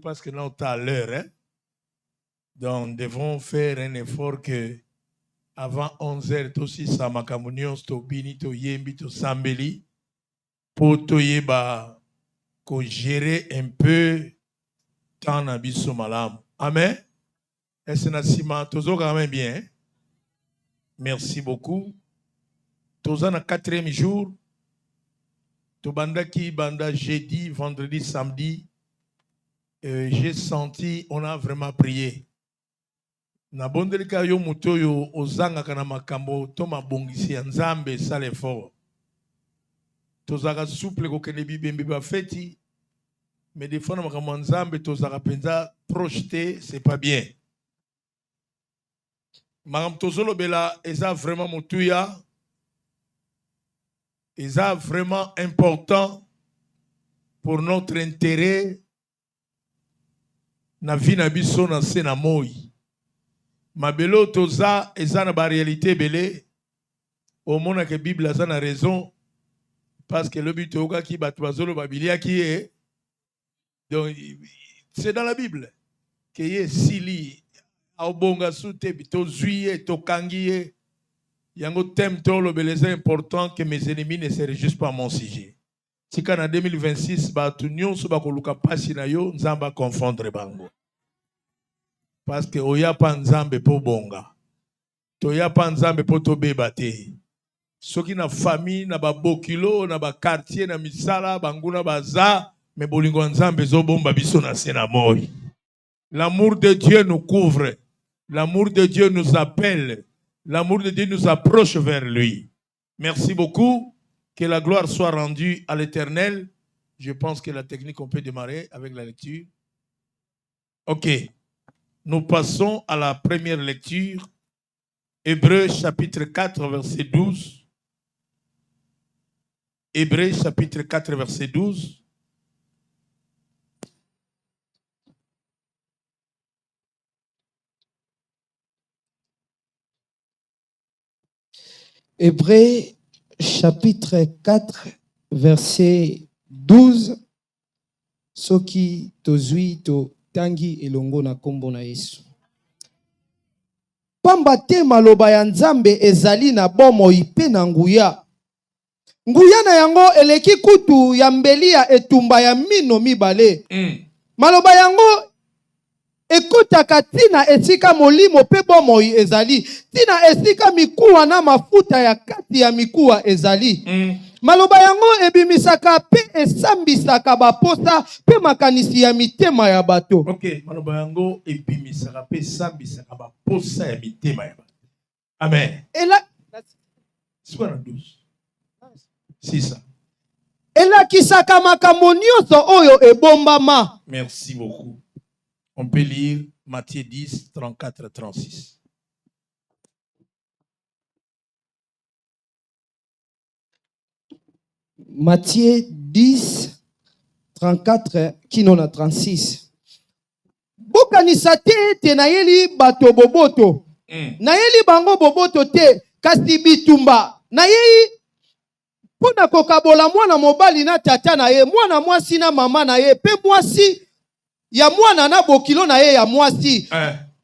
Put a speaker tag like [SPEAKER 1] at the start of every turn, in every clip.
[SPEAKER 1] Parce que nous sommes à l'heure, hein? Donc nous devons faire un effort que avant 11h, aussi ça m'a camunion, to bini, to yembi, to sambeli, pour to yeba, ko gérer un peu temps na biso malam. Amen. Est-ce que toujours quand même bien? Hein? Merci beaucoup. Tous en 4e jour, to banda ki banda jeudi, vendredi, samedi, j'ai senti, on a vraiment prié. Na bondelika yo muto yo ozanga kana makambo to mabongisi ya nzambe sale fort. Tozaka souple ko kene bibembe ba feti, mais des fois na makambo nzambe tozaka penza projeté, c'est pas bien. Makambo tozolo bela eza vraiment mutuya. Eza vraiment important pour notre intérêt na vie na biso na se na moi. Mabelo toza eza na ba réalité belé. Au monde que Bible a na raison parce que le but oka ki batwazolo babilia qui est donc c'est dans la Bible que ye sili aubonga sute bito zuye to kangiye yango thème tolo belé important que mes ennemis ne se réjouissent pas mon sujet. Si en 2026 ba tunyon so ba koluka pasi na yo nzamba confondre bango parce que oya pa nzambe po bonga to ya pa nzambe po to beba te. Soki na famille, na ba bokilo, na ba quartier, na misala, banguna baza, mais bolingo nzambe zo bomba biso na sena moi. L'amour de Dieu nous couvre. L'amour de Dieu nous appelle. L'amour de Dieu nous approche vers lui. Merci beaucoup. Que la gloire soit rendue à l'Éternel. Je pense que la technique, on peut démarrer avec la lecture. Ok. Nous passons à la première lecture. Hébreux chapitre 4, verset 12. Hébreux chapitre 4, verset 12.
[SPEAKER 2] Hébreux chapitre 4, verset 12. Soki tozui to tangi elongo na kombo na Yesu. Pamba te maloba ya Nzambe ezali na bomoi pe na nguya. Nguya na yango eleki kutu ya mbeli ya etumba ya mino mibale. Maloba yango ekutaka tina esika molimo pe bomoi ezali. Tina esika mikuwa na mafuta ya kati ya mikuwa ezali. Maloba yango ebimisaka pe esambisaka baposa pe makanisi ya mitema ya bato.
[SPEAKER 1] Ok, maloba yango ebimisaka pe esambisaka baposa ya mitema ya bato. Amen.
[SPEAKER 2] Et là,
[SPEAKER 1] c'est quoi la 12? C'est ça.
[SPEAKER 2] Elakisaka makambo nyonso oyo ebombama.
[SPEAKER 1] Merci beaucoup. On peut lire Matthieu 10, 34, 36.
[SPEAKER 2] Matthieu 10, 34, kinona 36. Bokanisa te nayeli bato boboto. Nayeli bango boboto te, kasi bitumba. Nayeli pona kokabola mwana mobali na tata na ye, mwana mwasi na mama na ye, pe mwasi ya mwana na bokilo na ye ya mwasi.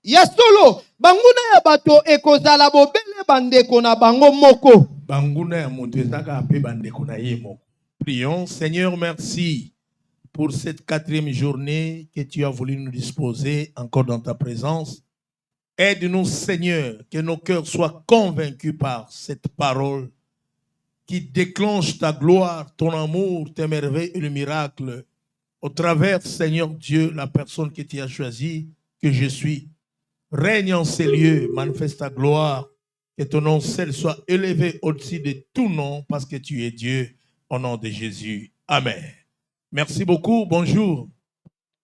[SPEAKER 2] Ya solo, banguna ya bato ekozala bobele bandeko na bango moko.
[SPEAKER 1] Banguna ya moto ezaka pe bandeko na ye moko. Prions, Seigneur, merci pour cette 4e journée que tu as voulu nous disposer encore dans ta présence. Aide-nous, Seigneur, que nos cœurs soient convaincus par cette parole qui déclenche ta gloire, ton amour, tes merveilles et le miracle au travers, Seigneur Dieu, la personne que tu as choisie, que je suis. Règne en ces lieux, manifeste ta gloire, que ton nom seul soit élevé au-dessus de tout nom parce que tu es Dieu, au nom de Jésus. Amen. Merci beaucoup, bonjour.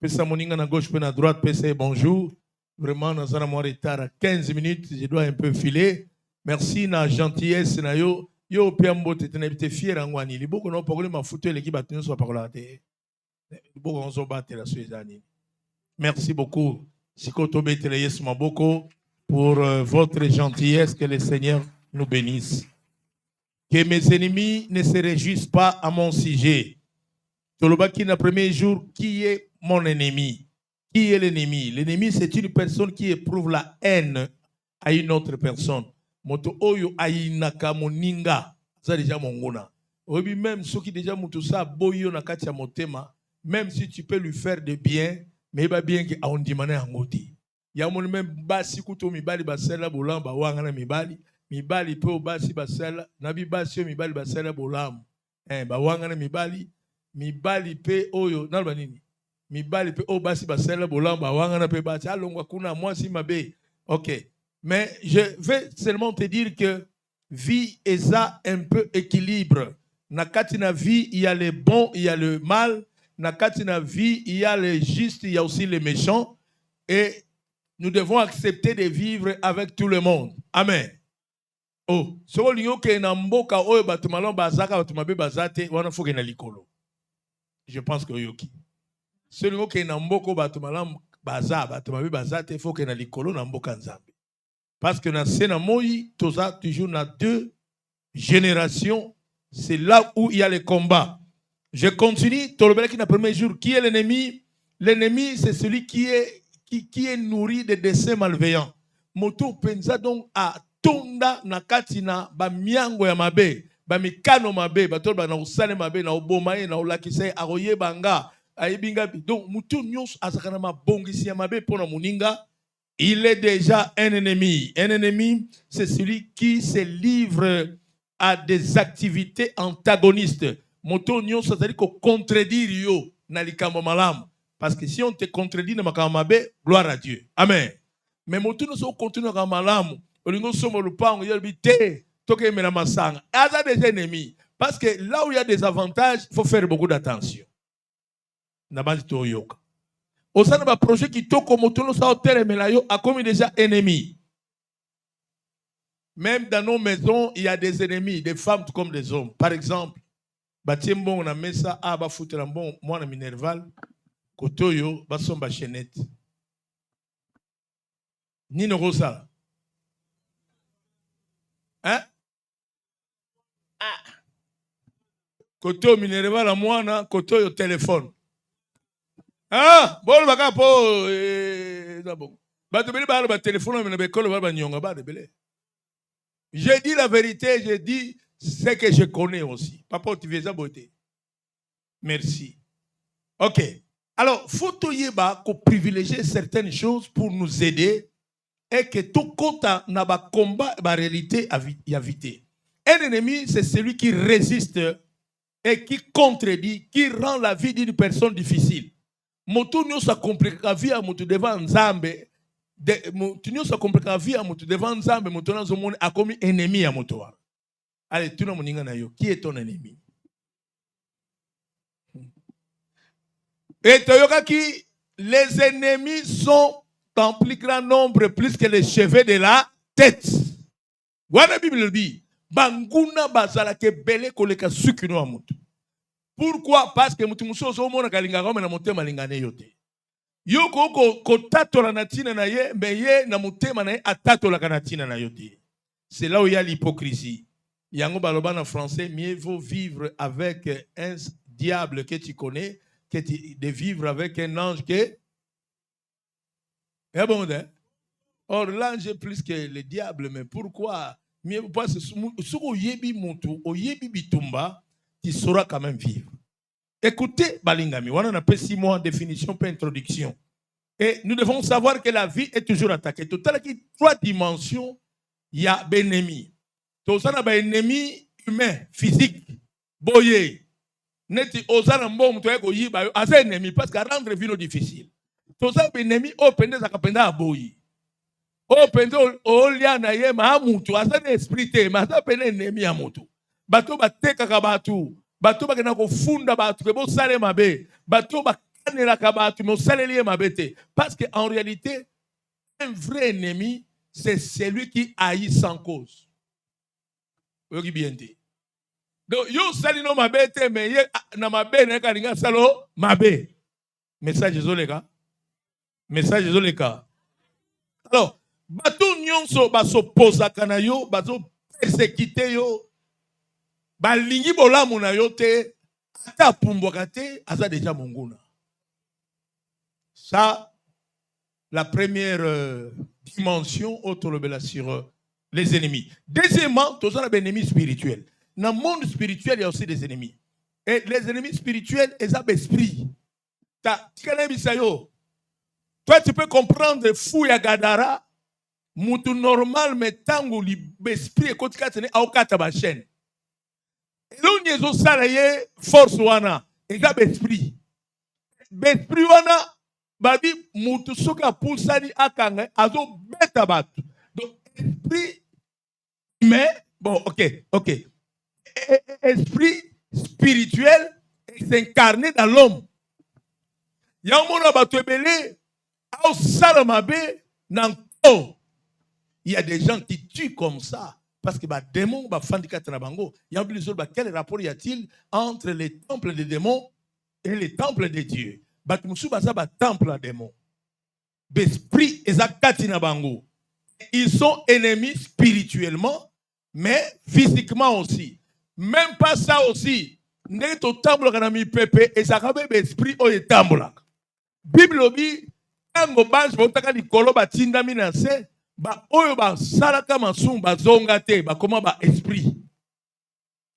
[SPEAKER 1] Pesa moninga na gauche, na droite, pesa bonjour. Vraiment, nous avons un retard à 15 minutes, je dois un peu filer. Merci na gentillesse na yo. Yo piambo te tenebite fier angwani. Li boko no pokole ma futu eleki batino so pakolate. Li boko onzo bate la suezani. Merci beaucoup. Sikoto betele yesu maboko pour votre gentillesse. Que le Seigneur nous bénisse. Que mes ennemis ne se réjouissent pas à mon sujet. Tolobaki na premier jour, qui est mon ennemi? Qui est l'ennemi? L'ennemi, c'est une personne qui éprouve la haine à une autre personne. Moto oyo ayinaka moninga, ça déjà mongona. Oui, même ceux qui déjà mutu ça boyo na kati ya motema, même si tu peux lui faire de bien, mais il va bien que on dimane angoti. Ya mon même basi kuto mibali basela bolamba wanga na mibali pe basi basela, nabi basi mibali basela bolam. Ba wanga na mibali pe oyo nalba nini? Mibali pe basi basela bolamba wanga na pe basi alongwa kuna mwasi mabe. OK. Mais je vais seulement te dire que vie est ça un peu équilibre. Nakati na vie, il y a le bon, il y a le mal. Nakati na vie, il y a les justes, il y a aussi les méchants. Et nous devons accepter de vivre avec tout le monde. Amen. Oh, so linyo ke na mboka oyo batu malon bazaka batu mabe bazate wana foke na likolo. Je pense que yoki. So linyo ke na mboko batu malon baza batu mabe bazate foke na likolo na mboka nzambe. Parce que dans Sena Moï, toujours dans deux générations, c'est là où il y a les combats. Je continue, Tolobele qui n'a premier jour. Qui est l'ennemi? L'ennemi, c'est celui qui est nourri de desseins malveillants. Moto penza donc a tonda na katina ba miango ya mabe, ba mikano mabe, ba tol ba na usale mabe na obomaye na olakise aroye banga, ayebinga. Donc mutu nyos azakana ma bongisi ya mabe pona muninga. Il est déjà un ennemi. Un ennemi, c'est celui qui se livre à des activités antagonistes. Moto nyon, c'est-à-dire qu'on contredit yo na likambo malam. Parce que si on te contredit na makambo mabe, gloire à Dieu. Amen. Mais moto no so continue na malam, olingo somo lupango yelbi te, toke mena masanga. Aza des ennemis. Parce que là où il y a des avantages, il faut faire beaucoup d'attention. Nabali to yoka. Au sein de ma projet qui toque comme autour ça hôtel Melayo a commis déjà ennemi. Même dans nos maisons, il y a des ennemis, des femmes comme des hommes. Par exemple, Batiembo on a mis ça à ba foutre un bon moi na minerval kotoyo ba somba chenette. Ni no rosa. Hein? Ah. Koto minerval à moi na kotoyo téléphone. Ah, bon, baka po, bon. J'ai dit la vérité, j'ai dit ce que je connais aussi. Papa, tu veux ça beauté. Merci. Ok. Alors, faut qu'on privilégier certaines choses pour nous aider et que tout compte n'a pas combat la réalité à éviter. Un ennemi, c'est celui qui résiste et qui contredit, qui rend la vie d'une personne difficile. Moto nyo sa komplika vie à moto devant Nzambe moto nyo sa komplika vie à moto devant Nzambe moto na zomone a commis ennemi à moto wa. Allez, tu na moninga na yo, qui est ton ennemi? Et toyoka ki les ennemis sont en plus grand nombre plus que les cheveux de la tête. Wana Bible dit banguna bazala ke bele koleka sukino wa moto. Pourquoi? Parce que mutu musoso mona kalinga ngome na motema lingane yote. Yo ko tatola na tina na ye, mais ye na motema na ye atatola kana tina na yote. C'est là où il y a l'hypocrisie. Yango baloba en français, mieux vaut vivre avec un diable que tu connais que de vivre avec un ange que est bon hein? Or l'ange est plus que le diable, mais pourquoi? Mieux parce que ce yebi mutu, o yebi bitumba, tu sauras quand même vivre. Écoutez, Balingami, on a fait 6 mois de définition pour introduction. Et nous devons savoir que la vie est toujours attaquée. Tout à l'heure, 3 dimensions, il y a un ennemi. Tout ça, il y a un ennemi humain, physique, boyé. Neti osana mbom to eko yiba asa ennemi parce que rendre vie difficile. Tout ça, ennemi o pende za kapenda aboyi. O pende o lia na ye ma mutu asa esprit te ma asa pende ennemi ya mutu. Bato bateka ka batu. Bato bakena ko funda batu ke bo sale mabe. Bato bakanela ka batu mo sale lié mabete. Parce que en réalité, un vrai ennemi, c'est celui qui haït sans cause. Ogi bien dit. Donc yo sali no mabete mais ye na mabe na kalinga salo mabe. Message zoleka. Message zoleka. Alors, bato nyonso baso posa kana yo, baso persécuter yo. Balingi bolamu na yo te ata pumbwaka te aza déjà monguna. Ça la première dimension autre sur les ennemis. Deuxièmement, tous les ennemis spirituels. Dans le monde spirituel, il y a aussi des ennemis. Et les ennemis spirituels, ils ont l'esprit. Toi, tu peux comprendre fou ya gadara, moutou normal, mais tango l'esprit et côté katene au kataba chaîne. Et là, on y a salarié force wana, ils ont l'esprit. L'esprit wana, babi moutou soka poussani akanga, azo beta batu. Donc, esprit, mais, bon, ok. Esprit spirituel s'incarné dans l'homme. Il y a un monde à battre il y a des gens qui tuent comme ça parce que les démons il y a quel rapport y a-t-il entre les temples des démons et les temples de Dieu? Temple démons. Ils sont ennemis spirituellement, mais physiquement aussi. Même pas ça aussi. N'est au temple kanami pepe et ça rabe esprit au temple. Bible dit tango banj botaka likolo batinda minase ba oyo ba salaka masum ba zonga te ba comment ba esprit.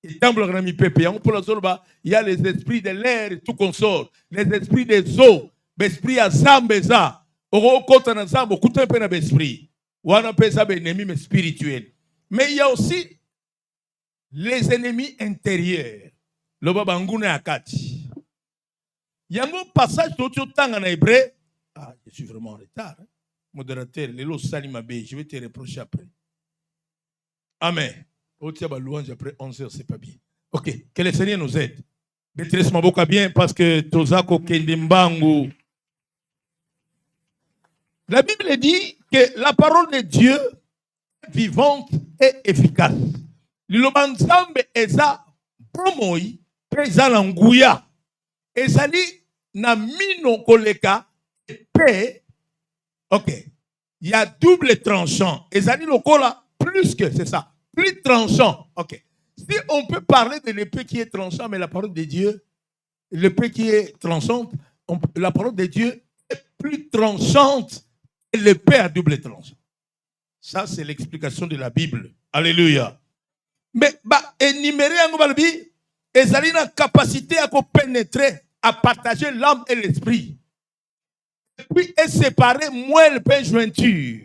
[SPEAKER 1] Et temple kanami pepe on pour la zone ba il y a les esprits de l'air et tout consort, les esprits des eaux, l'esprit à zambeza. Oro kota na zambo kuta pe na esprit. Wana pesa be ennemi spirituel. Mais il y a aussi les ennemis intérieurs. Le babangune akati. Il y a un passage tout tanga na hébreu. Ah, je suis vraiment en retard. Hein? Modérateur, Lelo Salimabe, je vais te reprocher après. Amen. Au tiaba louange après 11h, c'est pas bien. Ok, que le Seigneur nous aide. Maîtrise ma boca bien parce que Tozako Kendimbangu. La Bible dit que la parole de Dieu est vivante et efficace. Lilobanzambe eza bomoi peza na nguya. Ezali na mino koleka épée. Ok. Il y a double tranchant. Ezali lokola plus que, c'est ça. Plus tranchant. Ok. Si on peut parler de l'épée qui est tranchante, mais la parole de Dieu, l'épée qui est tranchante, la parole de Dieu est plus tranchante que l'épée à double tranchant. Ça, c'est l'explication de la Bible. Alléluia. Mais, énumérer en Balbi, ezali na capacité à pénétrer, à partager l'âme et l'esprit. Et puis, est séparé moelle et jointure.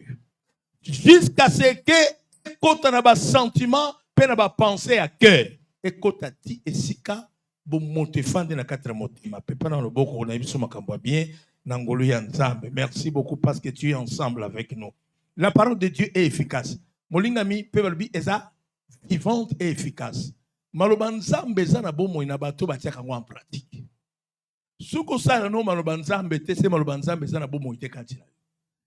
[SPEAKER 1] Jusqu'à ce que, quand on a un sentiment, on a pensée à cœur. Et quand on a dit, et si ka, bon, monte fan de la 4 mots. Ma pépa dans le boko, on a vu son macambo bien, n'angolo ensemble. Merci beaucoup parce que tu es ensemble avec nous. La parole de Dieu est efficace. Molingami, Pebalbi, eza vivante et efficace. Malobanzambe zana bomo inabato batiaka en pratique. Suko sala no malobanzambe te se malobanzambe zana bomo ite kantina.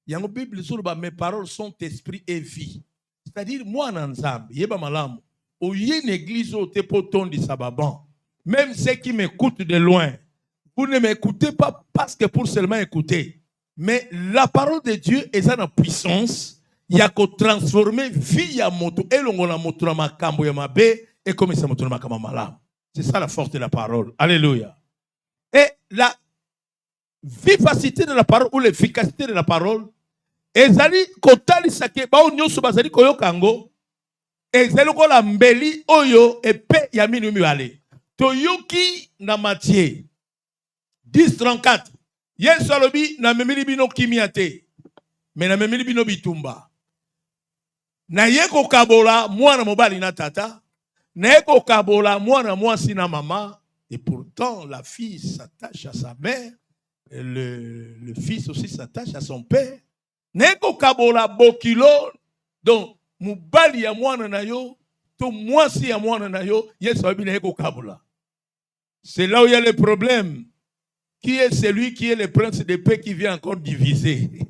[SPEAKER 1] Yango Bible sur ba mes paroles sont esprit et vie. C'est-à-dire moi nanzambe yeba malamu. Oye une église au te poton di sababan. Même ceux qui m'écoutent de loin, vous ne m'écoutez pas parce que pour seulement écouter. Mais la parole de Dieu est en puissance. Il y a qu'à transformer vie à moto et l'on a moto na makambo ya mabe et comme ça moto na makambo malam. C'est ça la force de la parole. Alléluia. Et la vivacité de la parole ou l'efficacité de la parole, ezali kotali sake ba onyoso bazali koyokango, ezali ko la mbeli oyo epe ya minu miwale. Toyoki na Matthieu 10:34. Yesu alobi na memeli bino kimiate. Mais na memeli bino bitumba. Na yeko kabola mwana mobali na tata. Na yeko kabola mwana mwasi na mama. Et pourtant la fille s'attache à sa mère. Et le fils aussi s'attache à son père. Na yeko kabola bokilo. Donc mobali ya mwana na yo. To mwasi ya mwana na yo. Yesu alobi na yeko kabola. C'est là où il y a le problème. Qui est celui qui est le prince de paix qui vient encore diviser?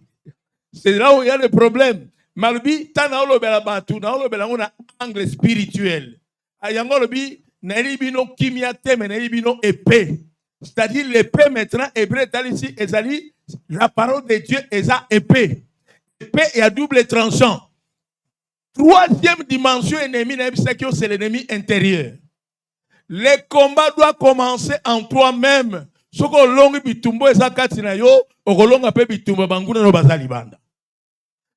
[SPEAKER 1] C'est là où il y a le problème. Malbi, tana olobela batu, na olobela on a angle spirituel. Ayangolobi, na elibino kimia teme, na elibino épée. C'est-à-dire l'épée maintenant, hébreu ici, ezali, la parole de Dieu est épée. Épée est à double tranchant. Troisième dimension ennemi, c'est l'ennemi intérieur. Le combat doit commencer en toi-même. Soko olongi bitumbo eza kati na yo, okolonga pe bitumbo banguna no bazali banda.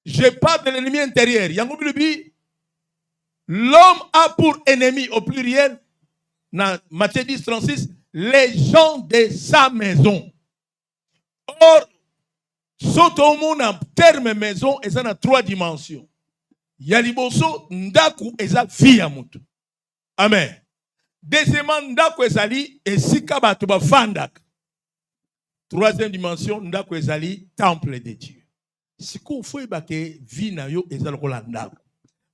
[SPEAKER 1] Je parle de l'ennemi intérieur. Yango bilubi, l'homme a pour ennemi au pluriel, dans Matthieu 10, 36, les gens de sa maison. Or, soto monde en terme maison, et ça dans 3 dimensions. Yaliboso, ndaku, eza via mutu. Amen. Deuxièmement, ndaku ezali, esika batu bafandak. 3e dimension, ndaku ezali, temple de Dieu. Si vous faites que vie na yo ezalokola ndaku.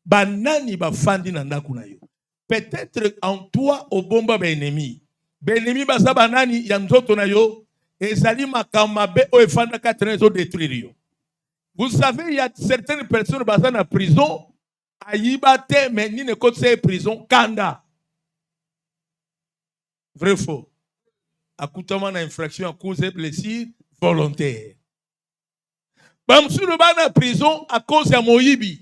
[SPEAKER 1] Banani bafandi na ndaku na yo. Peut-être en toi au bomba ba ennemi. Ba ennemi basa banani ya nzoto na yo ezali makama be o efanda katene zo détruire yo. Vous savez, il y a certaines personnes basa na prison ayibate mais ni ne côté prison kanda. Vrai faux. Akutama na infraction à cause de blessure volontaire. Bamsulu bana prison à cause de moyibi.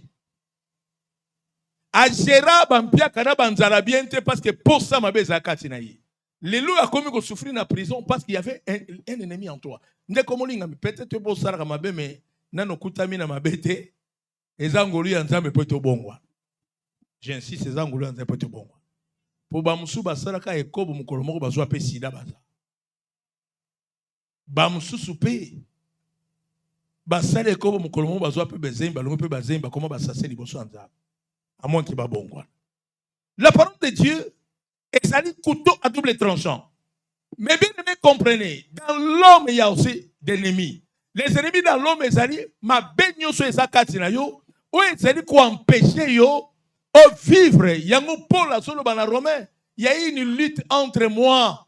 [SPEAKER 1] A Gérard bampia kana banzala bien parce que pour ça ma beza katinayi. Les loups a commis qu'on souffrir na prison parce qu'il y avait un ennemi en toi. Ne comme linga peut-être pour ça ka mabe mais nano kutami na mabete ezangoli anzambe poto bongwa. J'insiste ezangoli anzambe poto bongwa. Pour bamsu basala ka ekobo mukolo moko bazwa pe sida baza. Bamsu soupe basale ekobo mukolo moko bazwa pe bezemba longo pe bazemba comment basase liboso anzambe. À moins qu'il y ait bon. La parole de Dieu est un couteau à double tranchant. Mais bien aimé, comprenez, dans l'homme, il y a aussi des ennemis. Les ennemis dans l'homme, ma bénio sur les akatina yo, ou ils quoi empêcher yo, au vivre. Il y a un Paul la solo bana romain. Il y a une lutte entre moi,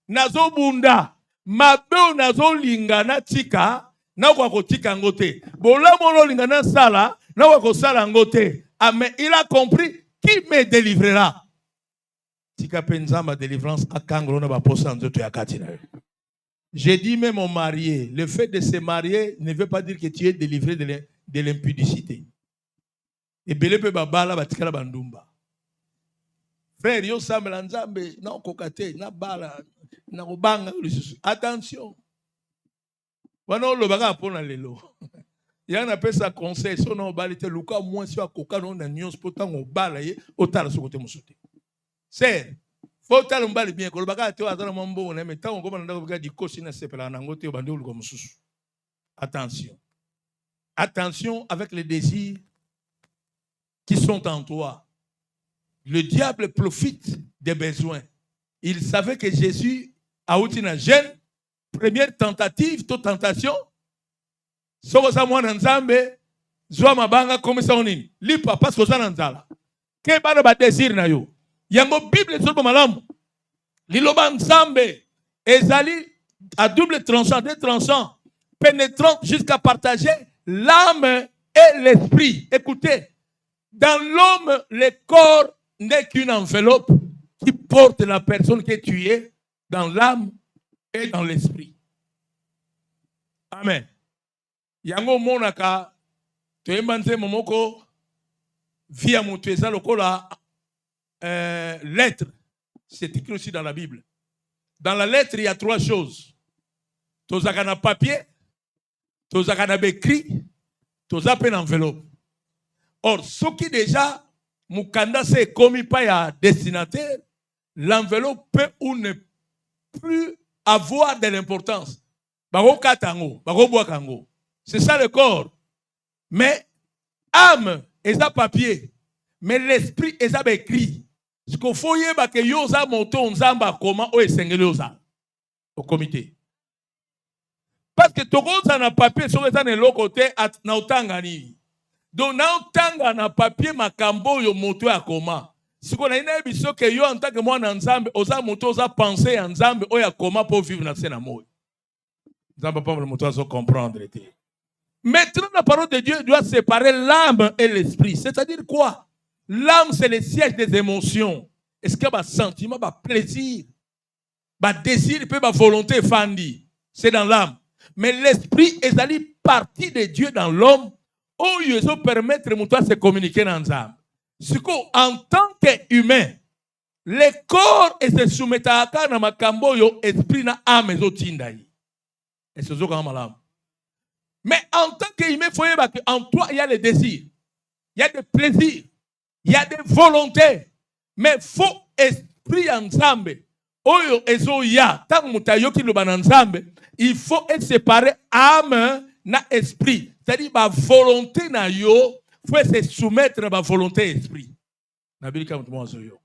[SPEAKER 1] nazo bunda, ma béo nazo lingana tika, na wako tika ngote. Bola molo lingana sala, na wako sala ngote. Ah, mais il a compris qui me délivrera. Tika penza ma délivrance à Kangro ba posa nzoto ya katina. J'ai dit même mon marié, le fait de se marier ne veut pas dire que tu es délivré de l'impudicité. Et belé pe babala batikala bandumba. Frère yo sambela nzambe na kokate na bala na kobanga lisusu. Attention. Wana olobaka pona lelo. Il y a un peu ça conseil, si on a balité, le cas moins si on a coca, on a nions pour tant on balaye, au tal sur côté moussouté. C'est, faut tal on balle bien, quand le bagage est à dans mon bon, mais tant on commence à regarder du cochon, c'est pas un angoté au bandou comme sous. Attention. Attention avec les désirs qui sont en toi. Le diable profite des besoins. Il savait que Jésus a eu une jeune première tentative, toute tentation. Soko sa mwana nzambe zwa mabanga komisa onini lipa parce que za nzala ke bana ba désir na yo yango bible zo malamu liloba nzambe ezali à double tranchant deux tranchants pénétrant jusqu'à partager l'âme et l'esprit. Écoutez, dans l'homme le corps n'est qu'une enveloppe qui porte la personne que tu es dans l'âme et dans l'esprit. Amen. Yango monaka toyembanze momoko via mutueza lokola lettre. C'est écrit aussi dans la Bible. Dans la lettre, il y a 3 choses. Tozaka na papier, tozaka na écrit, tozaka na enveloppe. Or, ce qui déjà mukanda se commis pas à destinataire, l'enveloppe peut ou ne plus avoir de l'importance. Bako katango, bako boakango. C'est ça le corps. Mais âme est à papier. Mais l'esprit est à écrit. Ce qu'il faut y avoir que yosa monto nzamba comment o esengeli osa au comité. Parce que tokoza na papier sur ça ne côté na otangani. Donc na otanga na papier makambo yo moto ya comment. Si qu'on a une biso que yo en tant que moi na nzambe osa moto osa penser en nzambe o ya comment pour vivre na sena moi. Nzamba pas le moto à comprendre. Maintenant, la parole de Dieu doit séparer l'âme et l'esprit. C'est-à-dire quoi? L'âme, c'est le siège des émotions. Est-ce qu'il y a un sentiment, un plaisir, un désir, une volonté fandi? C'est dans l'âme. Mais l'esprit est la partie de Dieu dans l'homme où il peut permettre de se communiquer dans l'âme. Ce qu'en tant qu'humain, le corps et se soumettaka na makambo yo esprit na âme ezotinda yi. Et ce zo quand malam. Mais en tant qu'humain, il faut qu'en toi il y a les désirs, il y a des plaisirs, il y a des volontés. Mais faut esprit ensemble. Oyo ezo ya tant mutayoki lo bananzambe, il faut être séparé âme na esprit. C'est-à-dire ma volonté na yo faut se soumettre à ma volonté esprit. Na bilika mutmo zo yo.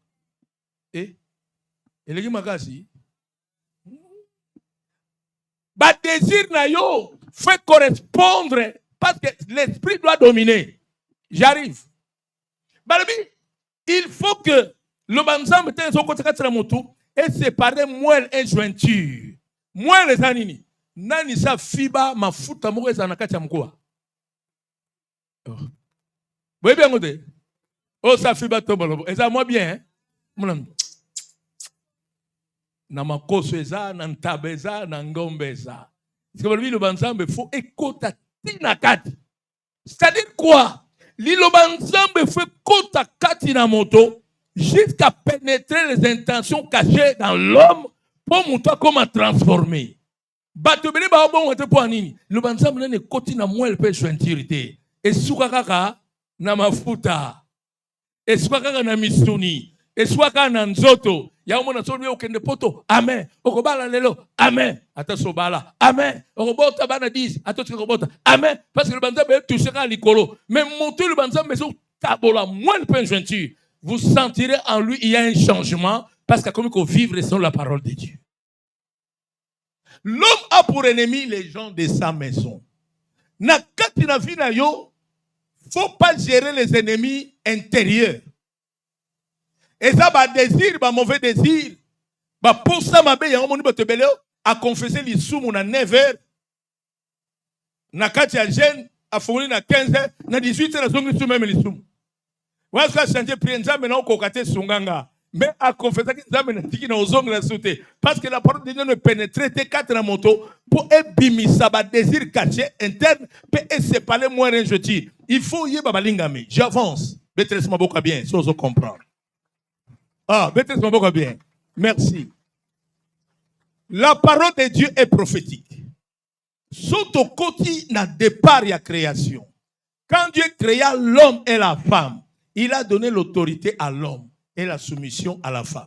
[SPEAKER 1] Elegi makasi. Ba désir na yo fait correspondre parce que l'esprit doit dominer. J'arrive. Balabi, il faut que le banzam te zo côté katira motu et séparer moelle et jointure. Moelle les anini. Nani sa fiba mafuta moko za nakati ya mkoa. Vous bien ngote? Oh sa fiba tobolo. Eza moi bien hein? Mon na makoso eza na ntabeza na ngombeza. C'est que le banzambe faut ekota tina kati. C'est-à-dire quoi? Lilo banzambe faut kota kati na moto jusqu'à pénétrer les intentions cachées dans l'homme pour montrer comment transformer. Bato bele ba bon wote po anini. Lilo banzambe ne koti na moelle pe jointurité. Et suka kaka na mafuta. Et suka kaka na misuni. Et suka kaka na nzoto. Ya umona so lwe okende poto. Amen. Okobala lelo. Amen. Ata sobala. Amen. Okobota bana 10. Ata okobota. Amen. Parce que le banzambe touchera l'icolo. Mais monter le banzambe so tabola moins de jointure. Vous sentirez en lui il y a un changement parce qu'il comme qu'on vivre selon la parole de Dieu. L'homme a pour ennemi les gens de sa maison. Na kati na vie na yo, faut pas gérer les ennemis intérieurs. Et ça, bah désir, bah mauvais désir, bah pour ça, ma belle, y'a a confessé les sous à 9h, na kati ya jeune, a fourni na 15h, na 18h, na zongi sous même les sous. Voilà ce que chanté prier, maintenant, kokate sunganga. Mais à confesser que ça m'a dit qu'il n'a la sauté. Parce que la parole de Dieu ne pénétrait que 4 na moto pour ébimisa ba désir caché interne peut séparer moins un jeté. Il faut y babalingami. J'avance. Betres maboka bien, si on comprendre. Ah, betres maboka bien. Merci. La parole de Dieu est prophétique. Surtout côté na départ ya création. Quand Dieu créa l'homme et la femme, il a donné l'autorité à l'homme et la soumission à la femme.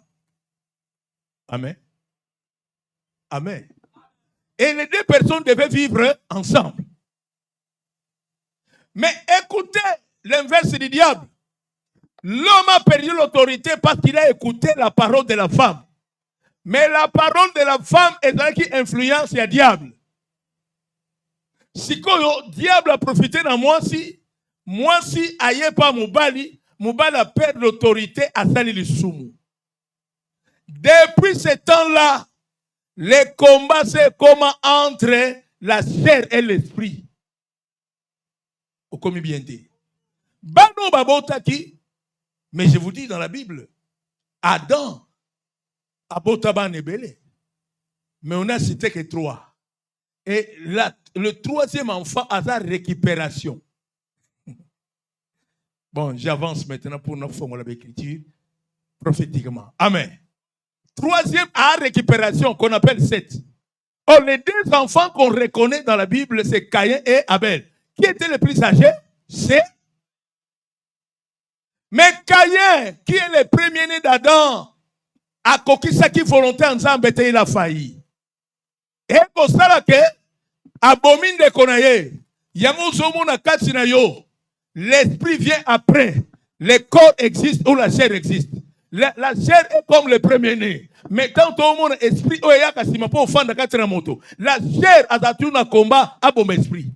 [SPEAKER 1] Amen. Amen. Et les deux personnes devaient vivre ensemble. Mais écoutez l'inverse du diable. L'homme a perdu l'autorité parce qu'il a écouté la parole de la femme. Mais la parole de la femme est là qui influence le diable. Si le diable a profité dans moi si aïe pas Moubali a perdu l'autorité à Salili Soumou. Depuis ce temps-là, le combat c'est comment entre la chair et l'esprit. Au commis bien dit. Bano babotaki, mais je vous dis dans la Bible, Adam abotaba nebele. Mais on a cité que 3. Et le troisième enfant a sa récupération. Bon, j'avance maintenant pour notre formule d'écriture prophétiquement. Amen. Troisième à récupération qu'on appelle 7. Or, les deux enfants qu'on reconnaît dans la Bible, c'est Caïn et Abel. Qui était le plus âgé? C'est. Mais Caïn, qui est le premier-né d'Adam, a coquille sa qui volonté en Zambé, il a failli. Et pour ça, que abomine de konaye, yango zomo na katsina yo. L'esprit vient après. Le corps existe ou la chair existe. La chair est comme le premier-né. Mais quand tout le monde esprit, la chair a battu un combat à bon esprit.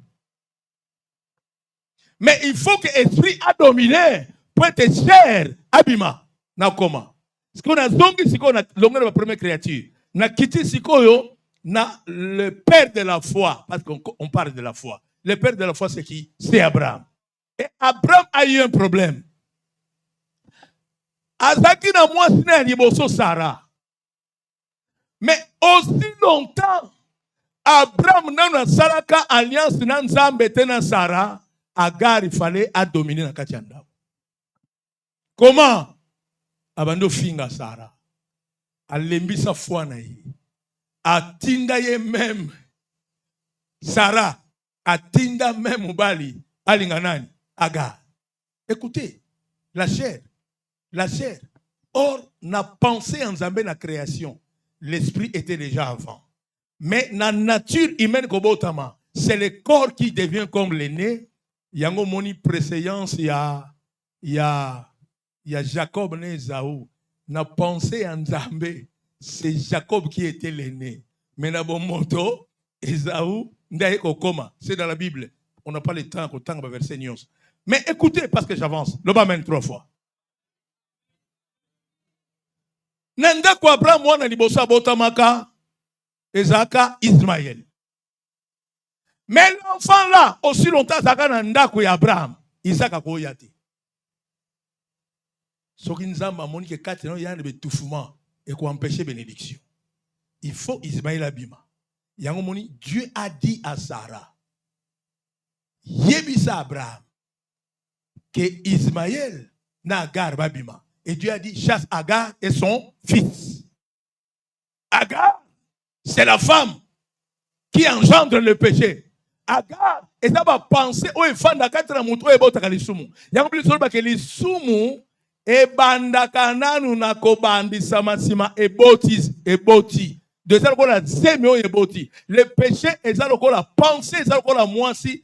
[SPEAKER 1] Mais il faut que l'esprit a dominé pour être chair abima. Na comment? Ce qu'on a zongi, c'est qu'on a l'homme de la première créature. Na quitté sikoyo, na le père de la foi. Parce qu'on parle de la foi. Le père de la foi, c'est qui? C'est Abraham. Et Abraham a eu un problème. Azaki na moi sina liboso Sarah. Mais aussi longtemps, Abraham n'a salaka alliance na Nzambe tena Sarah, Agar il fallait à dominer na katianda. Comment? abando finga Sarah. Alembisa foi na ye. Atinda ye même. Sarah atinda même mobali alinga nani? Agar. Écoutez, la chair. Or, na pensé en Zambé na création. L'esprit était déjà avant. Mais la nature humaine kobotama, c'est le corps qui devient comme l'aîné. Yango moni préséance ya Jacob ne Esaü. Na pensé en Zambé, c'est Jacob qui était l'aîné. Mais na bon moto, Esaü ndaye kokoma. C'est dans la Bible. On n'a pas le temps autant de verset news. Mais écoutez, parce que j'avance. Le bas mène 3 fois. Nanda ko Abraham mwana liboso abotamaka Ezaka Ismaël. Mais l'enfant là, aussi longtemps zaka nanda ko Abraham, Isaac a koyate. Soki nzamba amoni ke kati no yana betufuma et ko empêcher bénédiction. Il faut Ismaël abima. Yango moni Dieu a dit à Sarah Yebisa Abraham que Ismaël na Agar babima. Et Dieu a dit chasse Agar et son fils. Agar, c'est la femme qui engendre le péché. Agar, et ça va penser au fan da katra muto e bota kalisumu. Yango plus solba ke lisumu e banda kananu na kobandi samasima e boti. De ça qu'on a zémio e boti. Le péché est ça qu'on a pensé, ça qu'on a moisi.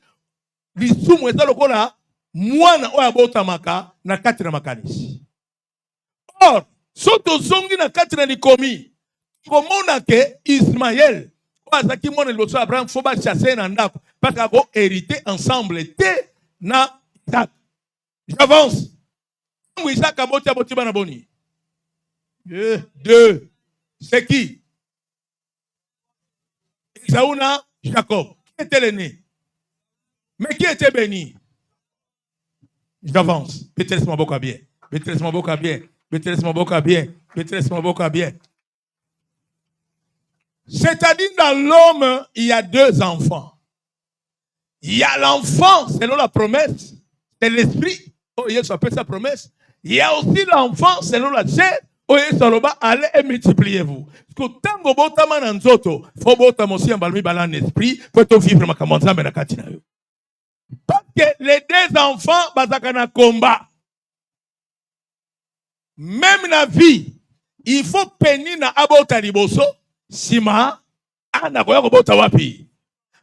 [SPEAKER 1] Lisumu est ça qu'on a mwana o abota maka na katra makanisi. Or, soto zongi na kati na likomi, komona ke Ismaël, azaki mona liboso Abraham faut ba chasser na ndako, parce que ko hériter ensemble te na Isaac. J'avance. Isaac a boti bana boni. 2. C'est qui? Esaü, Jacob. Qui était l'aîné? Mais qui était béni? J'avance. Peut-être mon boca bien. Peut-être mon boca bien. C'est-à-dire dans l'homme, il y a 2 enfants. Il y a l'enfant, selon la promesse, c'est l'esprit. Oh, Jésus appelle sa promesse. Il y a aussi l'enfant, selon la chair. Oh, Jésus allez et multipliez-vous. Parce que tant que vous avez un zoto, il faut que vous ayez un esprit pour vivre ma camonza mais na katina yo. Parce que les 2 enfants, bazakana combat. Même la vie, il faut pénir na abota liboso, sima, ana koya kobota wapi.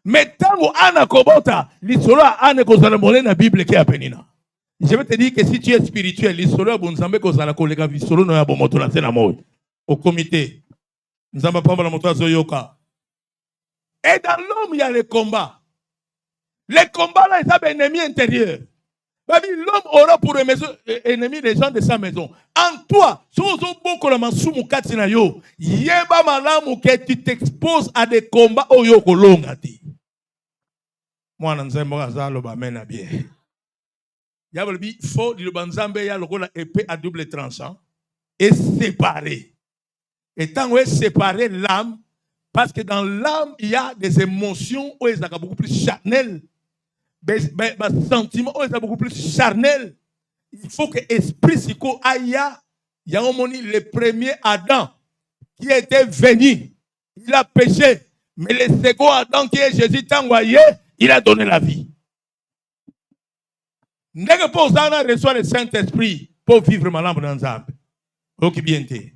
[SPEAKER 1] Mais tango ana kobota, l'isolo ana kozala mole na Bible qui a penina. Je vais te dire que si tu es spirituel, l'isolo a bonzambe kozala kolega visolo no ya bomoto la sena moy. Au comité. Nzamba pamba la moto zoyoka. Et dans l'homme, il y a le combat. Les combats là, ils ont un ennemi intérieur. L'homme aura pour ennemi les gens de sa maison. En toi, si tu t'exposes à des combats, il faut épée à double tranchant et séparer. Et tant que séparer l'âme, parce que dans l'âme, il y a des émotions où ils sont beaucoup plus charnelles. Sentiment est beaucoup plus charnel. Il faut que l'esprit siko aya. Il y a le premier Adam qui était venu. Il a péché. Mais le second Adam qui est Jésus t'envoyé, il a donné la vie. N'est-ce pas ça reçoit le Saint-Esprit pour vivre ma lampe dans Zambé. Ok bien te.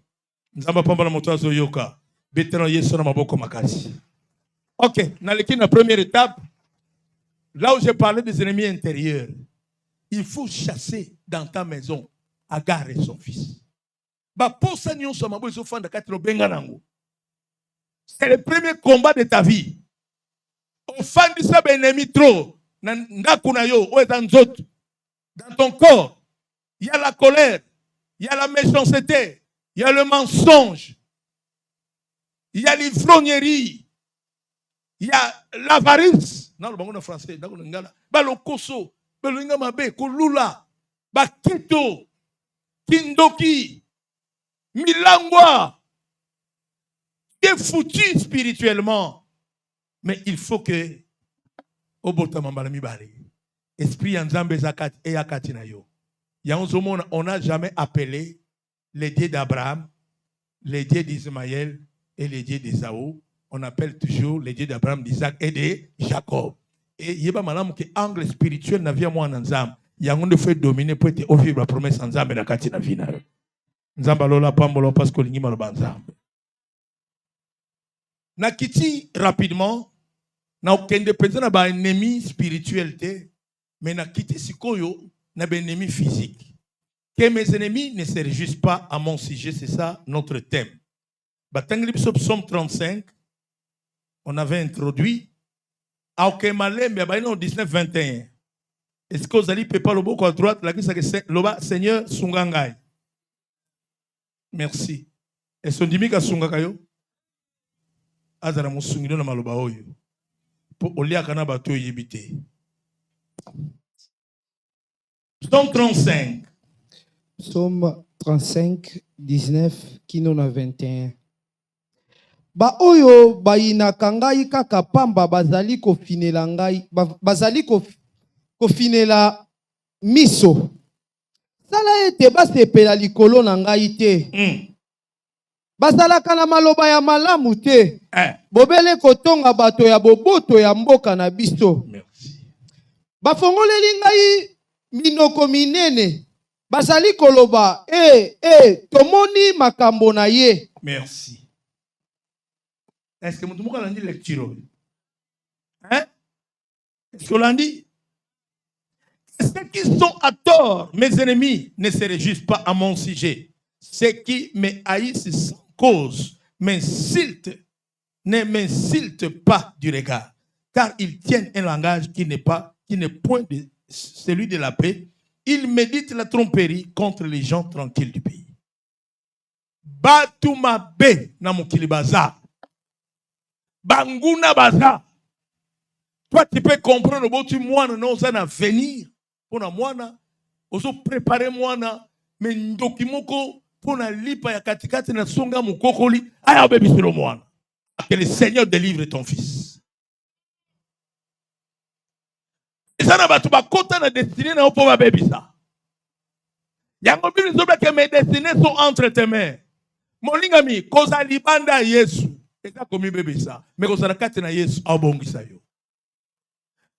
[SPEAKER 1] Nzamba pamba na moto zo yoka. Betano yeso na maboko makasi. Ok, na la première étape. Là où j'ai parlé des ennemis intérieurs, il faut chasser dans ta maison Agar et son fils. C'est le premier combat de ta vie. Offendre ça ennemi trop. Dans ton corps, il y a la colère, il y a la méchanceté, il y a le mensonge, il y a l'ivrognerie, il y a l'avarice. Non, le bon français, dans le ngala, le koso, le ngamabe, kolula, bakito, kindoki, milangwa. Tu es foutu spirituellement. Mais il faut que, au botamambala mibale, esprit en Zambé zakat et akatina yo. On n'a jamais appelé les dieux d'Abraham, les dieux d'Ismaël et les dieux d'Ésaü. On appelle toujours les dieux d'Abraham, d'Isaac et de Jacob. Et il y a un angle spirituel n'a via moi en Zam. Il y a un fait dominer pour être offrir la promesse en Zam et la katina vina. Nzamba lola pambolo parce que l'ingi malo banzam. Na kiti rapidement na okende penza na ba ennemi spirituel te, mais na kiti sikoyo na ba ennemi physique. Que mes ennemis ne se réjouissent pas à mon sujet, c'est ça notre thème. Batangli Psaume 35, on avait introduit. Aokemalem, ya baino 19-21. Est-ce que vous allez pas le boko à droite, la loba Seigneur sungangai. Merci. Est-ce qu'on dit que sungakayo? Azara musungino na maloba oyo. Po olia kana bato yebite. Psaume 35.
[SPEAKER 2] Psaume 35, 19, kino na 21. Ba oyo bayinaka ngai kaka pamba bazali kofinela ngai, bazali kofinela miso. Sala ete basepela likolo na ngai te. Bazalaka na maloba ya malamu te. Bobele kotonga bato ya boboto ya mboka na biso.
[SPEAKER 1] Merci.
[SPEAKER 2] Bafongoleli ngai minoko minene. Bazali koloba, tomoni makambo na ye.
[SPEAKER 1] Merci. Est-ce que vous avez dit lecture? Hein? Est-ce que vous l'avez dit? Ceux qui sont à tort, mes ennemis, ne se réjouissent pas à mon sujet. Ceux qui me haïssent sans cause ne m'insultent pas du regard, car ils tiennent un langage qui n'est point de celui de la paix. Ils méditent la tromperie contre les gens tranquilles du pays. Batuma be na mukili baza. Banguna baza. Toi, tu peux comprendre que moi, nous allons venir pour moi, nous préparer moi, mais ndokimoko pour na lipa ya katikati na songa mukokoli aya bebi sur moi. Que le Seigneur délivre ton fils. Et ça n'a pas tout kota na destinée na pour ma bebi ça. Yango bili zobla que mes destinées sont entre tes mains. Mon lingami koza libanda Yesu. Et ça comme bébé ça. Mais koza na kati na Yesu abongisa yo.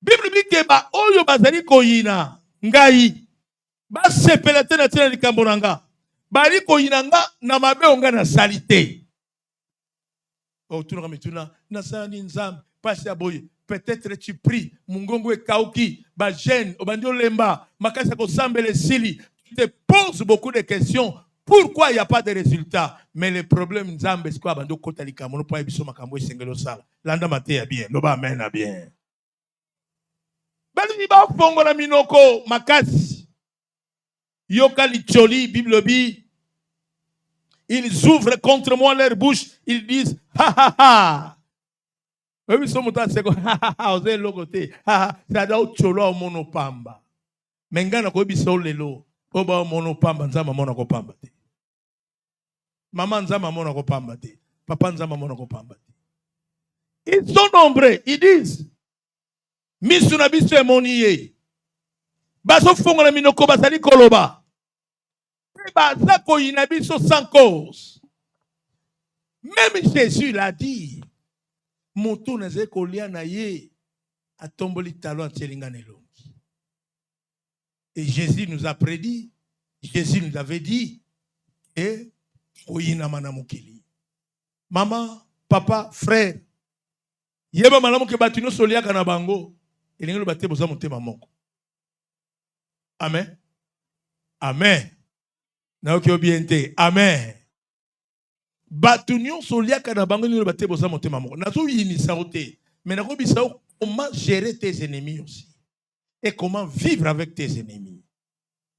[SPEAKER 1] Bible dit que ba oyo bazali koyina ngai ba sepela tena tena likambo nanga bali koyina nga na mabe onga na salite. Oh tu n'as na sani nzam passe ya boye. Peut-être tu pries mungongo e kauki ba jeune obandi olemba makasa ko sambele sili. Tu te poses beaucoup de questions. Pourquoi il n'y a pas de résultat? Mais le problème nzambe c'est quoi bando kota likambo no pa ebiso makambo esengelo sala. Landa mate ya bien. Loba amen na bien. Bali ba fongola minoko makasi. Yoka licholi Bible bi. Ils ouvrent contre moi leur bouche, ils disent ha ha ha. Oui, so muta seko ha ha ha oze logote. Ha ha, ça da cholo mono pamba. Mengana ko biso lelo. Oba mono pamba nzama mona ko pamba te. Maman nzama mona ko pamba te. Papa nzama mona ko pamba te. Ils sont nombreux, ils disent misu na biso emoniye. Baso fongola minoko basali koloba. Baza koyina biso sans cause. Même Jésus l'a dit. Moto naze kolia na ye atomboli talon tielinga nelongi. Et Jésus nous a prédit, Jésus nous avait dit et koyina manamukili. Maman, papa, frère, yeba malamu ke batino solia kana bango. Elingelo bate boza motema moko. Amen. Amen. Na oki obiente. Amen. Batunyo solia kana bango ni bate boza motema moko. Na zo yini saote. Mais na ko bisao comment gérer tes ennemis aussi et comment vivre avec tes ennemis.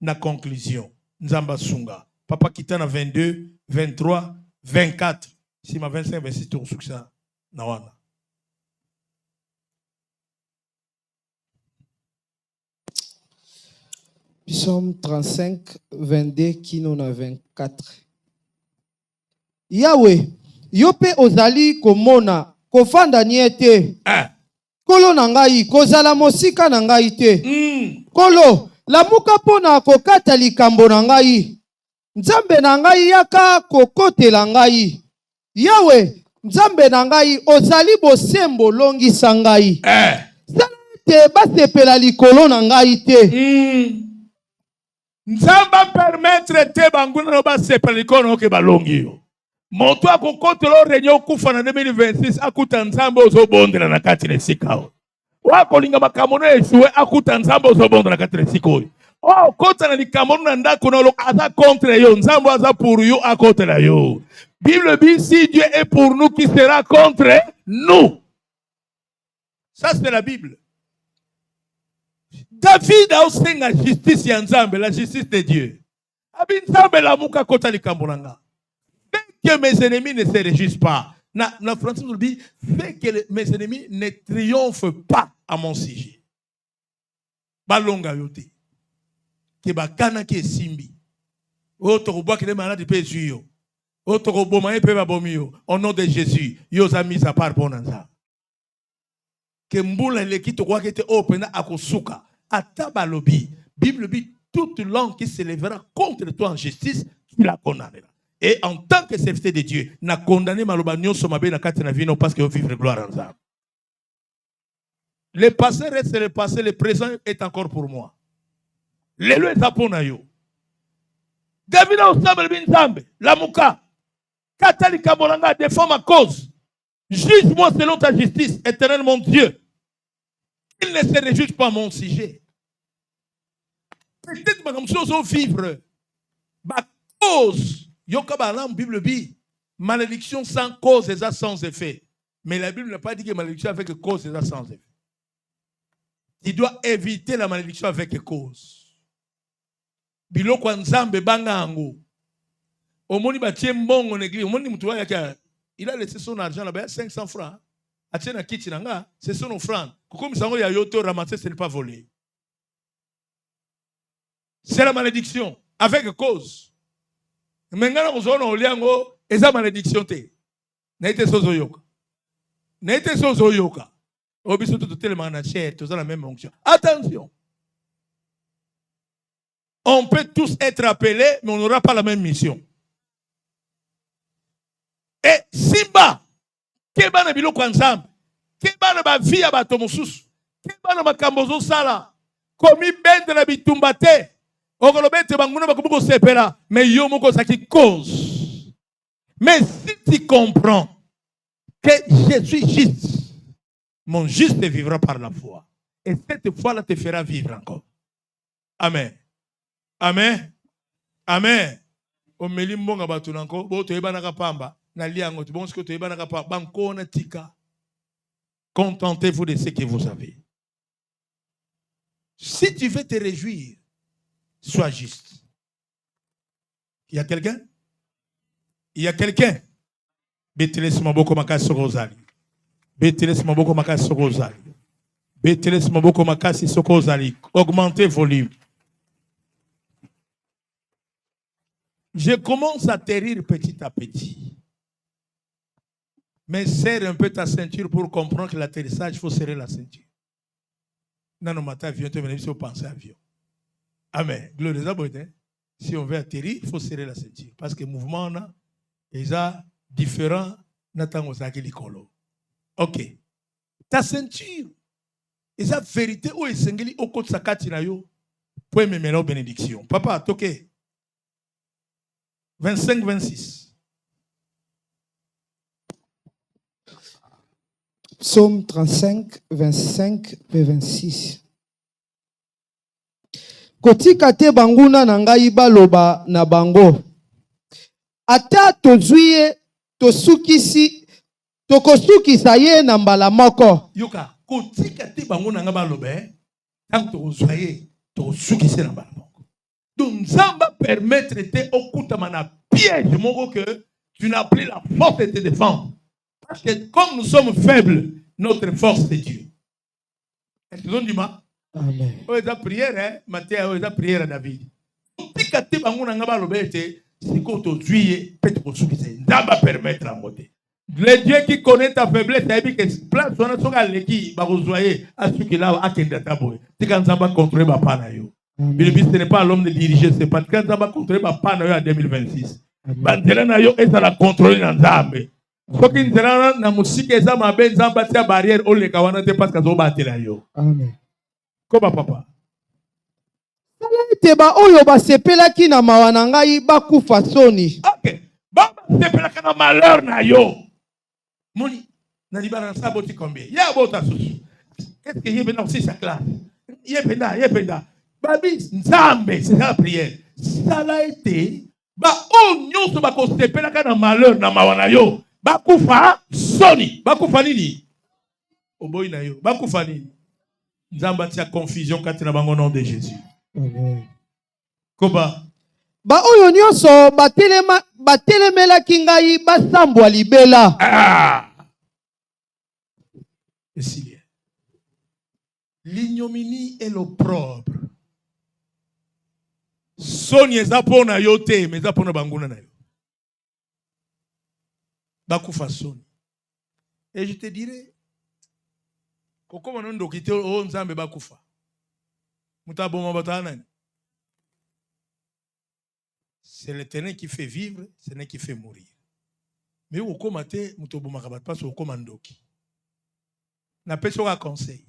[SPEAKER 1] Na conclusion, Nzamba Sunga. Papa Kitana 22, 23, 24. Si ma 25 verset tour sur ça. Na wana.
[SPEAKER 2] Psaume 35, 22, kino na 24. Yahweh, yope ozali komona, kofanda niete. Kolo na ngai, kozala mosika na ngai te. Kolo, lamuka pona kokata likambo na ngai. Nzambe na ngai yaka kokotela ngai. Yawe, Nzambe na ngai ozali bosembo longisa ngai. Sala te basepela likolo na ngai te.
[SPEAKER 1] Nzamba permettre te banguna no basepela likolo no ke balongi yo. Moto akokotela renyo kufa na 2026 akuta Nzambe ozobondela na kati na esika. Wakolinga makamono eshuwe akuta Nzambe ozobondela na kati na esika. Oh, kota na likamono na ndako na lo aza contre yo, Nzambe aza pour yo akotela yo. Bible dit si Dieu est pour nous, qui sera contre nous? Ça c'est la Bible. David a aussi la justice ya Nzambe, la justice de Dieu. Abi Nzambe la muka kota likambo nanga. Fais que mes ennemis ne se réjouissent pas. Na français nous dit fais que mes ennemis ne triomphent pas à mon sujet. Balonga yote. Ke bakana ke simbi. O to bois ke les malades pe zuyo. O to boma pe ba bomio. Au nom de Jésus, yo za mis à part bonanza. Que mbula le ki to kwa kete opena akosuka. Ata balobi. Bible dit toute langue qui s'élèvera contre toi en justice, tu la condamneras. Et en tant que serviteur de Dieu, na condamné maloba nyonso mabe na kati na vino parce que vous vivre gloire ensemble. Le passé reste le passé, le présent est encore pour moi. Lelo ezapona yo. David a osable bin Nzambe, la muka. Katali kabolanga défend ma cause. Juge-moi selon ta justice, éternel mon Dieu. Il ne se réjouit pas mon sujet. Peut-être que comme chose vivre. Ma cause. Yoka balam Bible dit malédiction sans cause et sans effet. Mais la Bible n'a pas dit que malédiction avec cause et sans effet. Il doit éviter la malédiction avec cause. Biloko Nzambe bangango. Omoni batie mbongo n'église. Omoni mutu yaka. Il a laissé son argent là-bas 500 francs. Atiena kiti nanga, c'est son offrande. Comme sango ya yoto ramasser, ce n'est pas volé. C'est la malédiction avec cause. Mengana kozona oliango eza malédiction te. Na été sozo yoka. Na été sozo yoka. Obiso tout tellement na chair, tous dans la même onction. Attention. On peut tous être appelés, mais on n'aura pas la même mission. Et Simba, keba na biloko ensemble, keba na ba vie ya bato mosusu, keba na makambo zo sala, komi bende na bitumba te, okolobete banguna bakubuko sepela, mais yo moko saki cause. Mais si tu comprends que je suis juste, mon juste vivra par la foi. Et cette foi-là te fera vivre encore. Amen. Amen. Amen. Omeli mbonga batu nanko, bo to yebana kapamba, na liango, bon ce que to yebana kapamba, banko na tika. Contentez-vous de ce que vous avez. Si tu veux te réjouir, sois juste. Il y a quelqu'un? Il y a quelqu'un? Beteles maboko makasi sokozali. Beteles maboko makasi sokozali. Beteles maboko makasi sokozali. Augmentez volume. Je commence à te rire petit à petit. Mais serre un peu ta ceinture pour comprendre que l'atterrissage, il faut serrer la ceinture. Non, non, matin, avion, tu venais si penser à avion. Amen. Gloire à Dieu. Si on veut atterrir, il faut serrer la ceinture. Parce que le mouvement, il est différent. Ok. Ta ceinture, il y a vérité où il s'engage au côté de sa katinayo pour me mener aux bénédictions. Papa, toqué. 25-26.
[SPEAKER 2] Psaume 35, 25 et 26. Kotika te banguna na ngai baloba na bango. Ata tozuye tosukisi tokosukisa ye na mbala moko.
[SPEAKER 1] Yoka, kotika te banguna nga baloba tant tozuye tosukisi na mbala moko. Donc Nzamba permettre te okutama na piège moko que tu n'as plus la force de te défendre. Parce que comme nous sommes faibles, notre force c'est Dieu. Est-ce que vous avez dit ma?
[SPEAKER 2] Amen.
[SPEAKER 1] Oh, c'est la prière, hein? Matthieu, oh, c'est la prière à David. Tikati banguna nga balobete, c'est quand tu juillet, peut-être pour ceux qui se Nzamba permettre la montée. Le Dieu qui connaît ta faiblesse, ça veut dire que place on a son gars qui va rejoindre à ceux qui là à Kenda Taboy. C'est quand Nzamba contrôle ma pana yo. Mais le but, ce n'est pas à l'homme de diriger, c'est parce que ça va contrôler ma panne en 2026. Bandela na yo eza la contrôler na nzambe. Soki nzela na musika eza mabe nzambe atia barrière oleka wana te parce que zo batela yo.
[SPEAKER 2] Amen.
[SPEAKER 1] Koba papa.
[SPEAKER 2] Te ba oyo basepelaki na mawa na ngai bakufa soni.
[SPEAKER 1] Ok. Ba basepelaka na malheur na yo. Moni na libala na saboti combien? Ya bota susu. Qu'est-ce que yebena aussi sa classe? Yebena. Babi nzambe, c'est la prière. Ça l'a été. Ba o nyonso ba ko sepelaka na malheur na mawa na yo. Bakufa soni. Bakufa nini? Oboyi na yo. Bakufa nini? Nzamba tia confusion kati na bango nom de Jésus.
[SPEAKER 2] Amen.
[SPEAKER 1] Koba.
[SPEAKER 2] Ba oyo nyonso batelemelaki ngai basambwa libela.
[SPEAKER 1] Ah. Et l'ignominie et l'opprobre. Soni eza pona yo te, mais eza pona banguna na yo. Bakufa soni. Et je te dirais, koko manondo kite o nzambe bakufa. Mutaboma batana. C'est l'Éternel qui fait vivre, c'est lui qui fait mourir. Mais au komate mutoboma kabat pas au komandoki. Na peso conseil.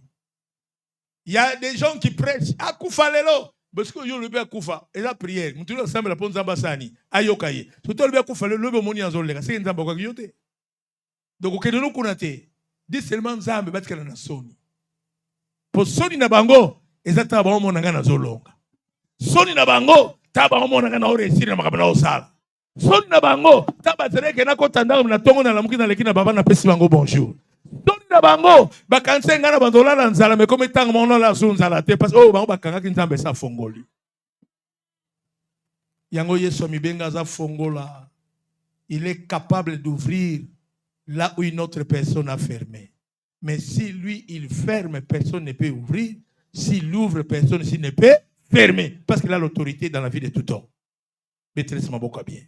[SPEAKER 1] Il y a des gens qui prêchent akufa lelo. Parce que yo le be akufa et la prière. Mutulo ensemble la ponza basani. Ayokaye. Surtout le be akufa le be moni anzolega. C'est nzamba kwa yote. Donc okende no kunate. Dis seulement nzambe batika na soni. Pour soni na bango ezata ba mona ngana zolonga. Soni na bango taba mona ngana oresiri na makabana osala. Soni na bango taba tereke na kotanda na tongo na lamuki na lekina baba na pesi bango bonjour. Soni na bango bakanse ngana bandola na nzala mais comme tant mono la sunzala te parce oh bango bakangaki nzambe sa fongoli. Yango yeso mibenga za fongola. Il est capable d'ouvrir là où une autre personne a fermé. Mais si lui, il ferme, personne ne peut ouvrir. S'il ouvre, personne ne peut fermer. Parce qu'il a l'autorité dans la vie de tout homme. Maîtresse Maboka bien.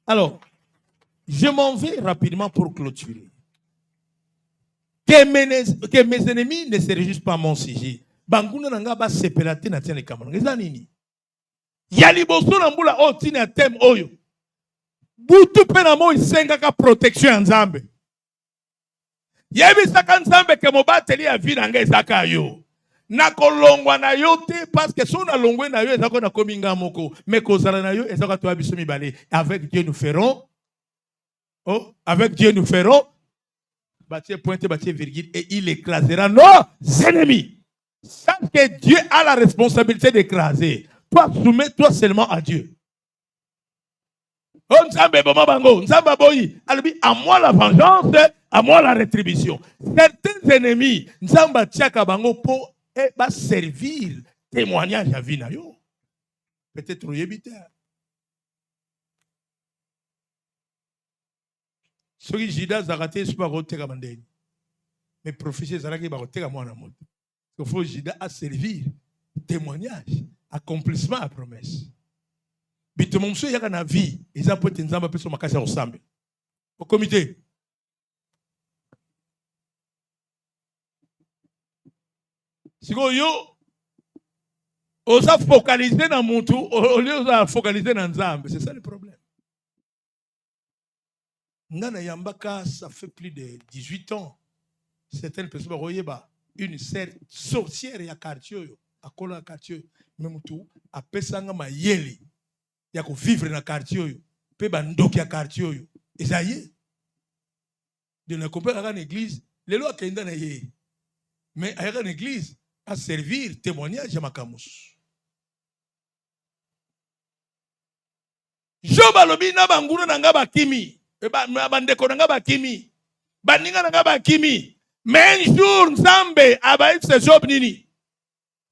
[SPEAKER 1] Alors, je m'en vais rapidement pour clôturer. Que mes ennemis ne se réjouissent pas mon sujet. Banguna nanga ba sepelate na tiene kamana. Eza nini? Yali boso na mbula o tina tem oyo. Butu pena mo isenga ka protection nzambe. Yebi saka nzambe ke mobateli ya vie nanga ezaka yo. Na kolongwa na yo te parce que son na longwe na yo ezako na kominga moko. Mais kozala na yo ezako to abiso mibale. Avec Dieu nous ferons. Oh, avec Dieu nous ferons. Bâtir pointe, bâtir virgule et il écrasera nos ennemis. Sache que Dieu a la responsabilité d'écraser. Toi, soumets-toi seulement à Dieu. Oh, Nzambe boma bango, Nzamba boyi, albi à moi la vengeance, à moi la rétribution. Certains ennemis, Nzamba tiaka bango po et va servir témoignage à vie na yo. Peut-être yebite. Soki Judas zarate super roteka mandeni. Mais prophétie zaraki ba roteka mwana moto. Il faut Judas à servir témoignage, accomplissement à promesse. Bito momso yaka na vie, eza pote nzamba peso makasi ya osambe. Au comité. Siko yo osa focaliser na mutu, au lieu osa focaliser na nzambe, c'est ça le problème. Ngana yambaka, ça fait plus de 18 ans. Certaines personnes royeba une sorcière ya quartier a kola quartier même tout a pesanga mayeli ya ko vivre na quartier yo pe bandoki ya quartier yo ezaye de na compare à l'église les lois kenda na ye mais à l'église à servir témoignage ya makamus Joba lobi na banguna na ngaba kimi bandeko na ngaba kimi baninga na ngaba kimi mais un jour nzambe abaise Job nini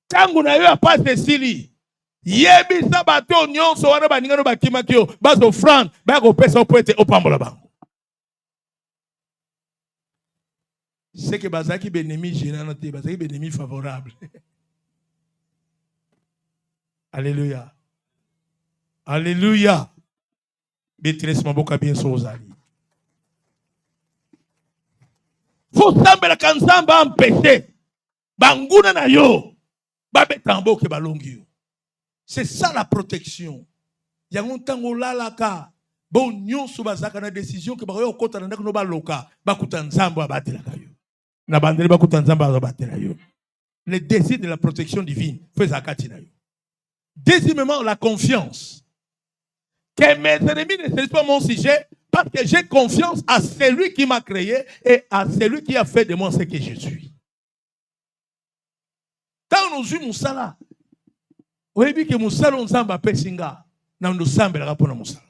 [SPEAKER 1] tangu na yo apase sili yebisa bato nyonso wana baninga no bakimaki yo bazo offrande bako pesa poete opambola bango c'est que bazaki benemi gênant te bazaki benemi favorable. Alléluia. Alléluia. Bétresse maboka bien sozali. Faut sambela kanzamba empêcher banguna na yo babetambo ke balongi yo. C'est ça la protection. Yango ntango lalaka bon nyonso bazaka na décision ke bayo kota na ndako no baloka bakuta nzambo abatelaka yo. Na bandeli bakuta nzambo abatela yo. Le désir de la protection divine fait zakati na yo. Deuxièmement, la confiance. Que mes ennemis ne seraient pas mon sujet parce que j'ai confiance à celui qui m'a créé et à celui qui a fait de moi ce que je suis. Quand nous jouons Moussala, vous avez vu que Moussala on zamba pesinga, na nous semble la rapona Moussala.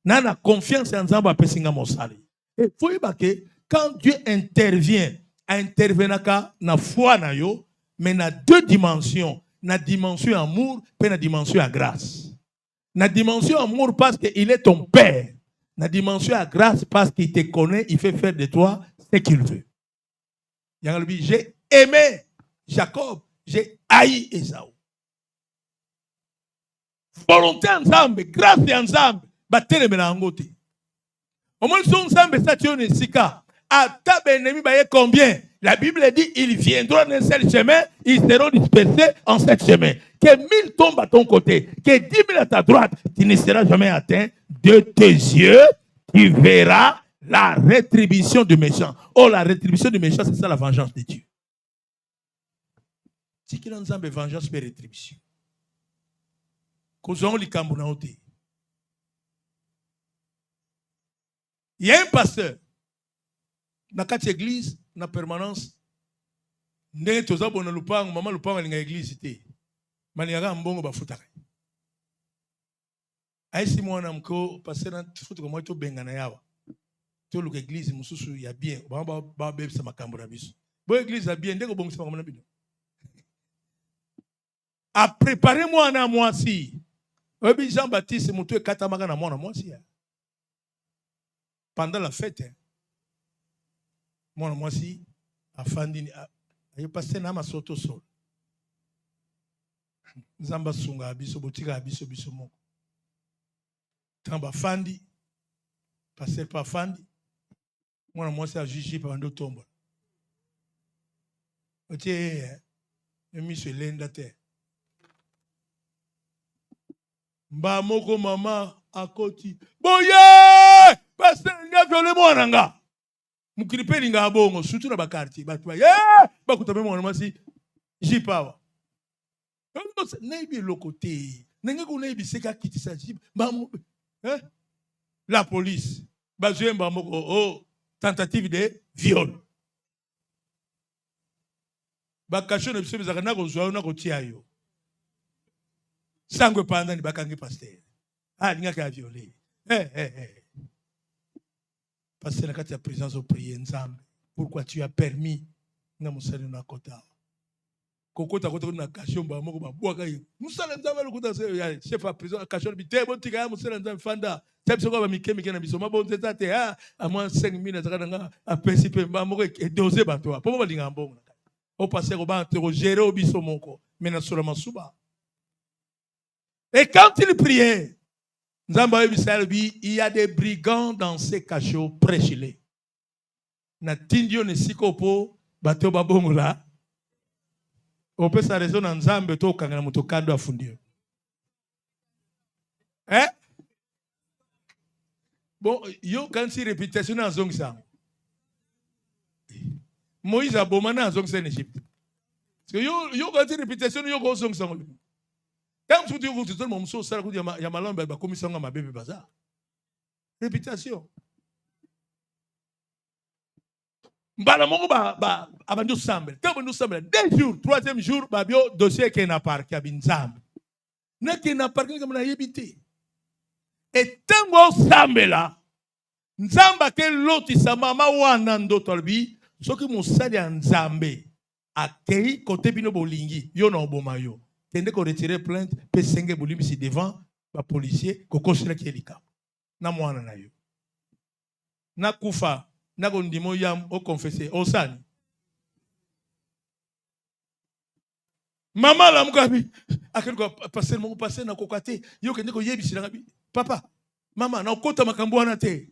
[SPEAKER 1] Na na confiance en zamba pesinga Moussala. Et faut y que quand Dieu intervient, intervenaka na foi na yo, mais na deux dimensions, na dimension amour, puis na dimension à grâce. Na dimension amour parce qu'il est ton père. Na dimension à grâce parce qu'il te connaît, il fait faire de toi ce qu'il veut. J'ai aimé Jacob, j'ai haï Esaü. Volonté ensemble, grâce ensemble, batele melangote. Au moins son ensemble ça tu es sika. Ata ennemi baye combien? La Bible dit ils viendront d'un seul chemin, ils seront dispersés en 7 chemins. Que 1000 tombent à ton côté, que 10 000 à ta droite, tu ne seras jamais atteint. De tes yeux, tu verras la rétribution du méchant. Oh, la rétribution du méchant, c'est ça la vengeance de Dieu. C'est qu'il y a une vengeance et rétribution. Il y a un pasteur dans cette église, dans la permanence, ndenge toza bona lupango mama lupango linga église te malinga mbongo bafuta aisi mwana mko passer na futa ko moto bengana yawa to luka église mususu ya bien ba bebisa makambo na biso bo église ya bien ndeko bongisa makambo na bino a préparer moi na mwasi obi Jean Baptiste mutu ekata maka na mwana mwasi ya pendant la fête mwana mwasi afandi ayo passer na masoto sol nzamba sunga biso botika biso biso moko tamba fandi passer pa fandi mwana mwasi a juge pa ndo tomba otie emiso lenda te mba moko mama akoti boye passer nga viole mwana nga mukiripe nga bongo surtout na ba quartier ba tuba ba kutame mwana mwasi jipawa naibi lokote nenge ko naibi seka kitisa la police bazemba moko tentative de viol ba kashone biso bizaka na ko zwa na ko tia yo sangwe panda ni bakangi pasteur linga ka violer pasteur na kati ya présence au prier nzambe pourquoi tu as permis na musali na kota kokota kota na kashomba moko babwaka yo musala nzambe lokota ya chef à prison kashomba bitebo tika ya musala nzambe fanda tebso ko ba mikemike na biso mabonze tate a moins 5000 zaka nga a principe moko e doser bato po ba linga mbongo au passer au ba interroger au biso moko mais na sura masuba. Et quand il priait nzamba bisalbi il y a des brigands dans ces cachots prêchés na tindio ne sikopo bato babongo la on peut sa raison en nzambe to kanga na moto kando afundio bon yo quand si réputation en zong ça Moïse a bomana en zong ça en Égypte parce que yo quand si réputation yo go zong ça quand tu dis que tout le monde so ça ya malombe ba commission nga mabebe baza réputation mbala moko ba abandu sambe tabo nous sambe 2 jours 3e jour babio dossier qui na parc ya binzambe na qui na parc comme na yebité et tango sambe la nzamba ke loti sa mama wana ndoto albi soki musali ya nzambe akei côté bino bolingi yo na oboma yo tende ko retirer plainte pe senge bolimbi si devant ba policier ko kosela ki elika na mwana na yo na kufa na kondimo yam o confesser o sani mama la mukabi akendo passer mon passer na kokate yo kende ko yebisi na papa mama na okota makambo wana te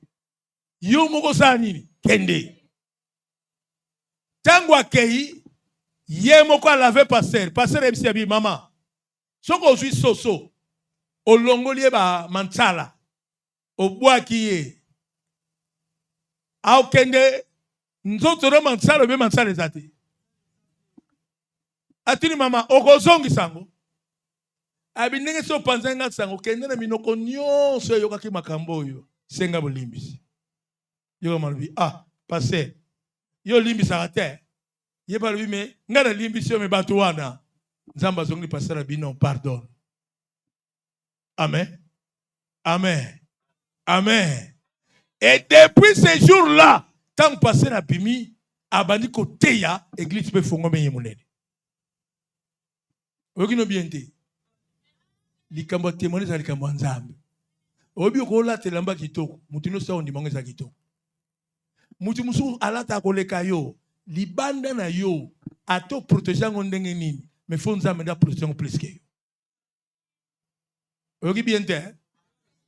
[SPEAKER 1] yo moko sani kende tango akei Yé moko a lavé pasteur. Pasteur ebisi abi maman. Soko ozui soso. O longolié ba manchala. O boaki ye. A okende. Nzoto no manchala be manchala ezati. Atini mama okozongi sango. Abi ndenge so panzenga sango kende na minoko nyonso yokaki makambo yo. Senga bolimbisi. Yo malubi pasteur. Yo limbisa te. Ye balubi me ngana limbisi yo me batu wana. Nzamba zongi pasteur abi non pardon. Amen. Amen. Amen. Et depuis ce jour-là, tant que pasteur abimi abandi koteya église pe fongo me yemunene. Oki no bien te. Likambo témoignage za likambo nzambe. Obi ko la telamba kitoko, mutino sa ondi monge za kitoko. Mutu musu alata koleka yo, libanda na yo, ato protéger ngondenge nini, mais faut nzambe da protection plus que yo. Oki bien te.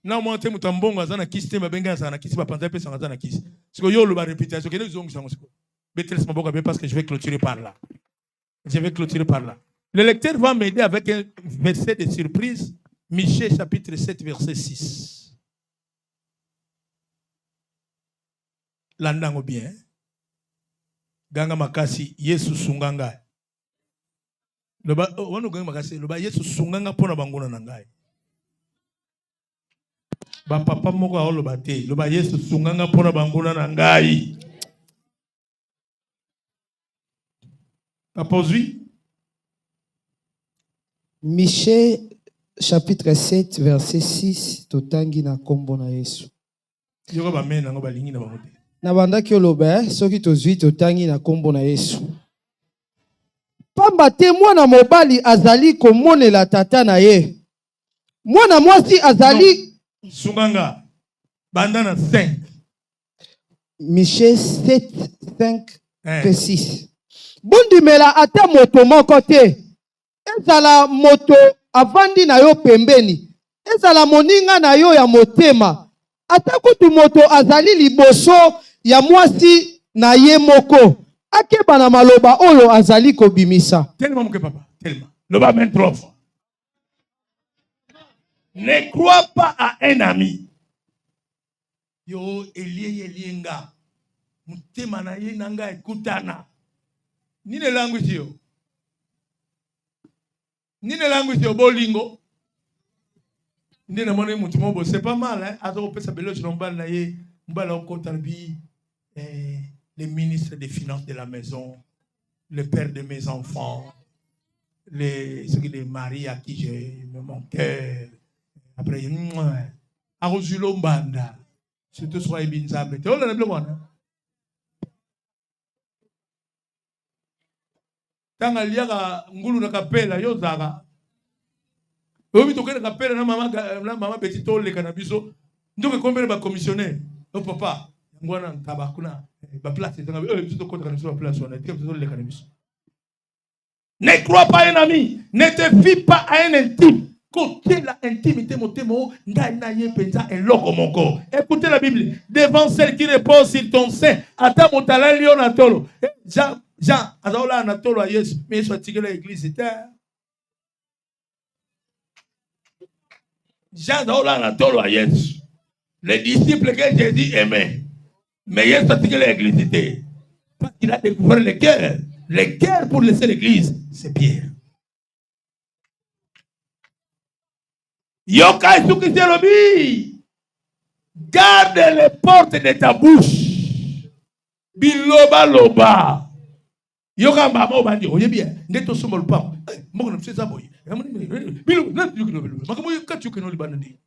[SPEAKER 1] Na mo te mutambongo azana kisi te mabenga sana kisi ba panza pe sana azana kisi. Siko yo lo ba réputation kene zongo sango siko. Betres maboka be parce que je vais clôturer par là. Je vais clôturer par là. Le lecteur va m'aider avec un verset de surprise. Michée chapitre 7 verset 6. Landango bien. Ganga makasi Yesu sunganga. Loba wano ganga makasi loba Yesu sunganga pona bangona nangai. Ba papa moko a loba te loba Yesu sunganga pona bangona nangai. Papa ozui
[SPEAKER 2] Michée chapitre 7 verset 6 totangi na kombo na Yesu.
[SPEAKER 1] Yoko ba mena ngo balingi na bango te.
[SPEAKER 2] Na bandaki oloba soki tozwi totangi na kombo na Yesu. Pamba te mwana mobali azali komonela tata na ye. Mwana mwasi azali
[SPEAKER 1] sunganga banda na 5.
[SPEAKER 2] Michée 7 5 6. Bundimela ata moto moko te. Ezala moto avandi na yo pembeni. Ezala moninga na yo ya motema. Ata kutu moto azali liboso ya mwasi na ye moko. Akeba na maloba oyo azali kobimisa.
[SPEAKER 1] Tellement mon papa, tellement. Loba même 3 fois. Ne crois pas à un ami. Yo elienga. Mutema na ye nanga ekutana. Ni ne language yo. Ni ne language yo bolingo. Ni na moni mutumo bo c'est pas mal hein. Azo pesa belo chinombal na ye mbala okotalbi le ministre des finances de la maison, le père de mes enfants, les maris à qui j'ai mon cœur. Après Arozulo Mbanda. Surtout soit Ibinzambe. Tu vois le bleu Tanga liaga ngulu na kapela yo zaga. Obi tokena kapela na mama petito le kanabiso. Ndoke kombele ba commissionnaire. O papa, ngwana tabakuna ba place tanga to ko kana so place on est le kanabiso. Ne crois pas un ami, ne te fie pas à un intime. Côté la intimité motemo ndana ye penza un loco monko. Écoutez la Bible, devant celle qui repose sur ton sein, ata motala lion atolo. Jean, azaola anatolo a Yesu, mais Yesu atikela l'église terre. Jean azaola anatolo a Yesu. Les disciples que Jésus aimait, mais Yesu atikela l'église terre. Parce qu'il a découvert le cœur. Le cœur pour laisser l'église, c'est Pierre. Yoka Sukiselobi, garde les portes de ta bouche. Biloba loba. Yoka mama obandi oye bien. Ndeto sombo lupam. Moko na mseza boy. Bilo na yukino bilo. Makamo yukatu yukino libanandi.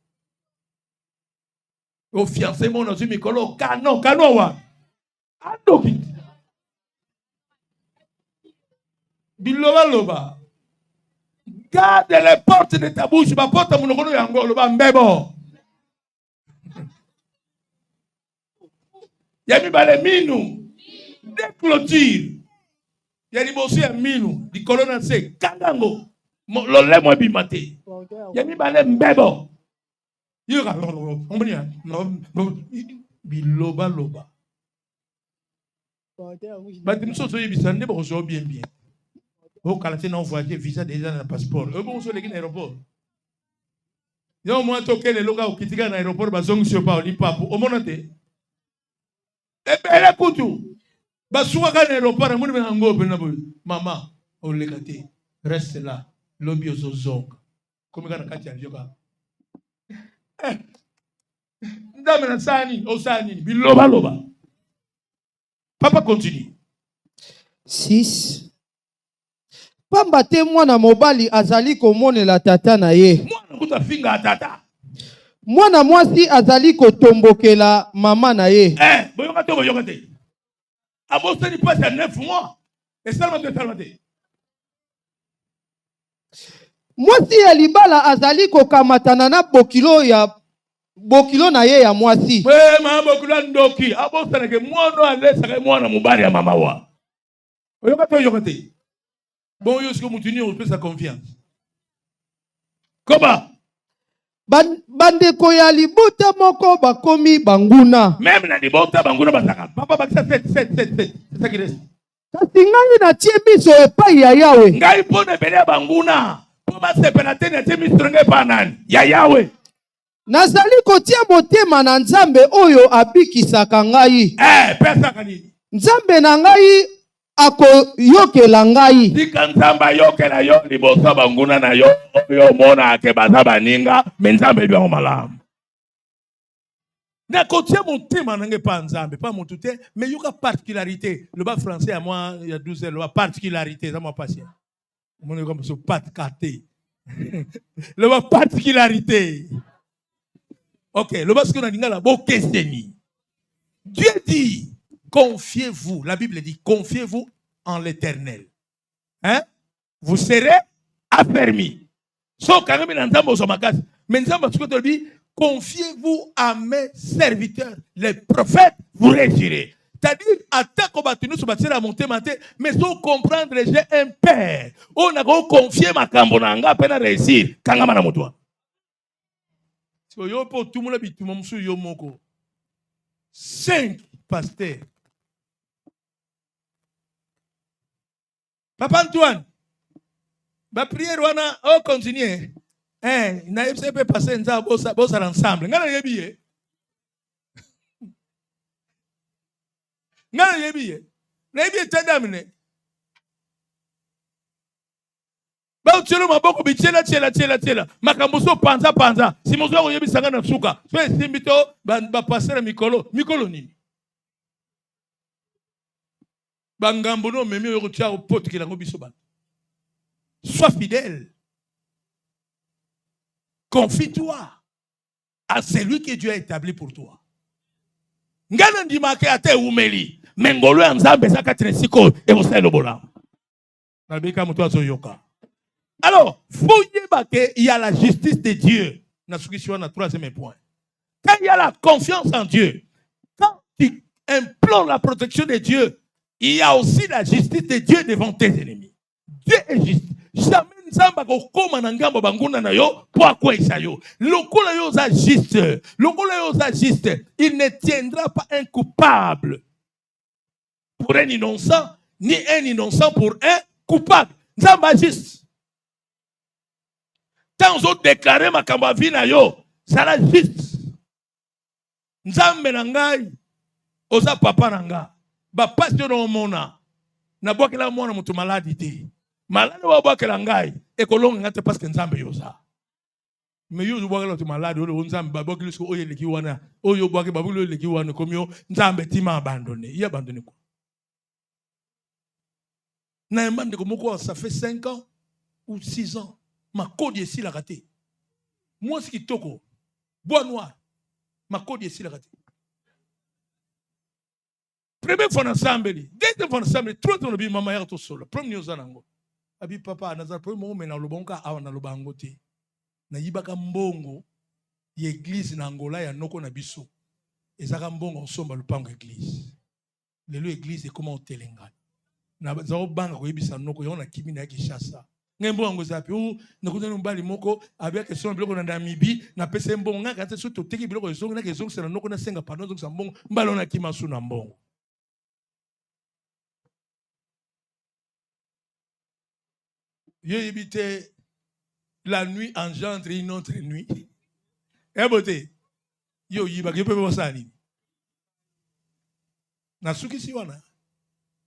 [SPEAKER 1] O fiancé mon na zumi kolo kano wa. Andoki. Biloba loba. Garde les portes de ta bouche. Ma porte à mon ogono yango loba mbebo. Yami bale minu. Des clôtures. Yami bosi ya minu. Di colonna se kangango. Lo le mo bimate. Yami bale mbebo. Yoka. Omnia. Biloba loba. Batim so so yibisande bo so bien bien. Au Canada, on voyage visa déjà dans le passeport. Bon, sur l'aéroport. Yo moi toqué les locaux qui tiennent l'aéroport, bazong sur pas ni pas au monate. Et ben la kutu. Basuka kan l'aéroport, mon me hango ben maman, on le gâté. Reste là. Lobby aux zong. Comme quand on a yoga. Ndamena sani, osani, biloba loba. Papa continue.
[SPEAKER 2] 6. Pamba te mwana mobali azali komonela tata na ye.
[SPEAKER 1] Mwana kuta finga tata.
[SPEAKER 2] Mwana mwasi azali kotombokela mama na ye.
[SPEAKER 1] Boyoka te. Abosani passe à 9 mois. Et salmate.
[SPEAKER 2] Mwasi ya libala azali kokamatana na bokilo na ye ya mwasi.
[SPEAKER 1] Ma bokilo ndoki. Abosana ke mwana alesa ke mwana mobali ya mama wa. Boyoka te. Bon, yo, ce que mutuni on peut sa confiance. Comment?
[SPEAKER 2] Bandeko ya libota moko bakomi banguna.
[SPEAKER 1] Même na libota banguna basaka. Papa bakisa 7. C'est ça qui reste.
[SPEAKER 2] Kasi ngai na tie biso epai ya Yawe.
[SPEAKER 1] Ngai pone bele banguna. Papa sepena tene tie mistrenge pa nani? Ya Yawe.
[SPEAKER 2] Nazali kotia motema na Nzambe oyo abikisaka ngai.
[SPEAKER 1] Pesa kanini?
[SPEAKER 2] Nzambe na ngai ako yokela ngai.
[SPEAKER 1] Tika Nzamba yokela yo libosa banguna na yo mona ke baza baninga Nzambe bya malamu. Na kotia motema nange pa Nzambe pa motute mais yoka particularité. Le bas français à moi il y a 12 ans le particularité ça m'a passé. Mon est comme ce pat caté. Le bas particularité. OK, le bas ce qu'on a dit là bo kesteni. Dieu dit confiez-vous, la Bible dit, confiez-vous en l'Éternel. Hein? Vous serez affermis. Sauf quand même, confiez-vous à mes serviteurs, les prophètes, vous réussirez. C'est-à-dire, attaque au bâtiment, sur bâtiment à monter, mais sans comprendre, j'ai un père. On a confié ma cambonanga, peine à réussir. Kangama na motoa. Si yo pour tout le monde, tout le monde, yo moko. 5 pasteurs. Papa Antoine, ma prière wana on continue. Na FCP passer nza bosa ensemble. Ngana yebi. Na yebi tendamine. Ba utshelo maboko bichela chela. Makambuso panza. Si mozo ko yebi sanga na suka. So simbito ba passer mikolo nini. Bangambono memi yo tia au pote ki la biso ba. Sois fidèle. Confie-toi à celui que Dieu a établi pour toi. Ngana ndimake ate umeli. Mengolo ya Nzambe saka tresiko et vous savez le bolam. Nabika muto azoyoka. Alors, fouillez que il y a la justice de Dieu. Na sukishiwa na 3e point. Quand il y a la confiance en Dieu, quand tu implores la protection de Dieu, il y a aussi la justice de Dieu devant tes ennemis. Dieu est juste. Jamais Nzamba kokoma na ngambo banguna na yo po akwesa yo. Lokola yo za juste. Il ne tiendra pas un coupable pour un innocent, ni un innocent pour un coupable. Nzamba juste. Tant aux autres déclaré makambo vi na yo, ça la juste. Nzambe na ngai oza papa na nga. Ba passion no mona. Na bwakela mwana mutu maladi te. Malade wa bwakela ngai ekolonga ngate parce que Nzambe yoza. Mais yo bwakela mutu malade o Nzambe ba bwakela so oye leki wana. Oyo bwake babulo leki wana komyo Nzambe tima abandonné. Il abandonné quoi? Na mbande ko moko ça fait 5 ans ou 6 ans. Ma code ici la raté. Moi ce qui toko bois noir. Ma code ici la raté. Premier fois ensemble, deuxième fois ensemble, troisième fois maman ya to solo. Premier news anango. Abi papa nazar premier moment na lobonka awa na lobango te. Na yibaka mbongo l'église na Angola ya noko na biso. Ezaka mbongo nsomba lupango église. Lelo église est comment telenga. Na zao banga ko yebisa noko yona kimi na Kinshasa. Ngembo ngo zapi o nakutana mbali moko avec son biloko na Namibie na pese mbongo ngaka te so to teki biloko ezongo na kezongo sena noko na senga pardon zo sa mbongo mbalo na kimasu na mbongo. Yo éviter la nuit engendre une autre nuit. Eh beauté. Yo yiba yo peut voir ça ni. Na suki si wana.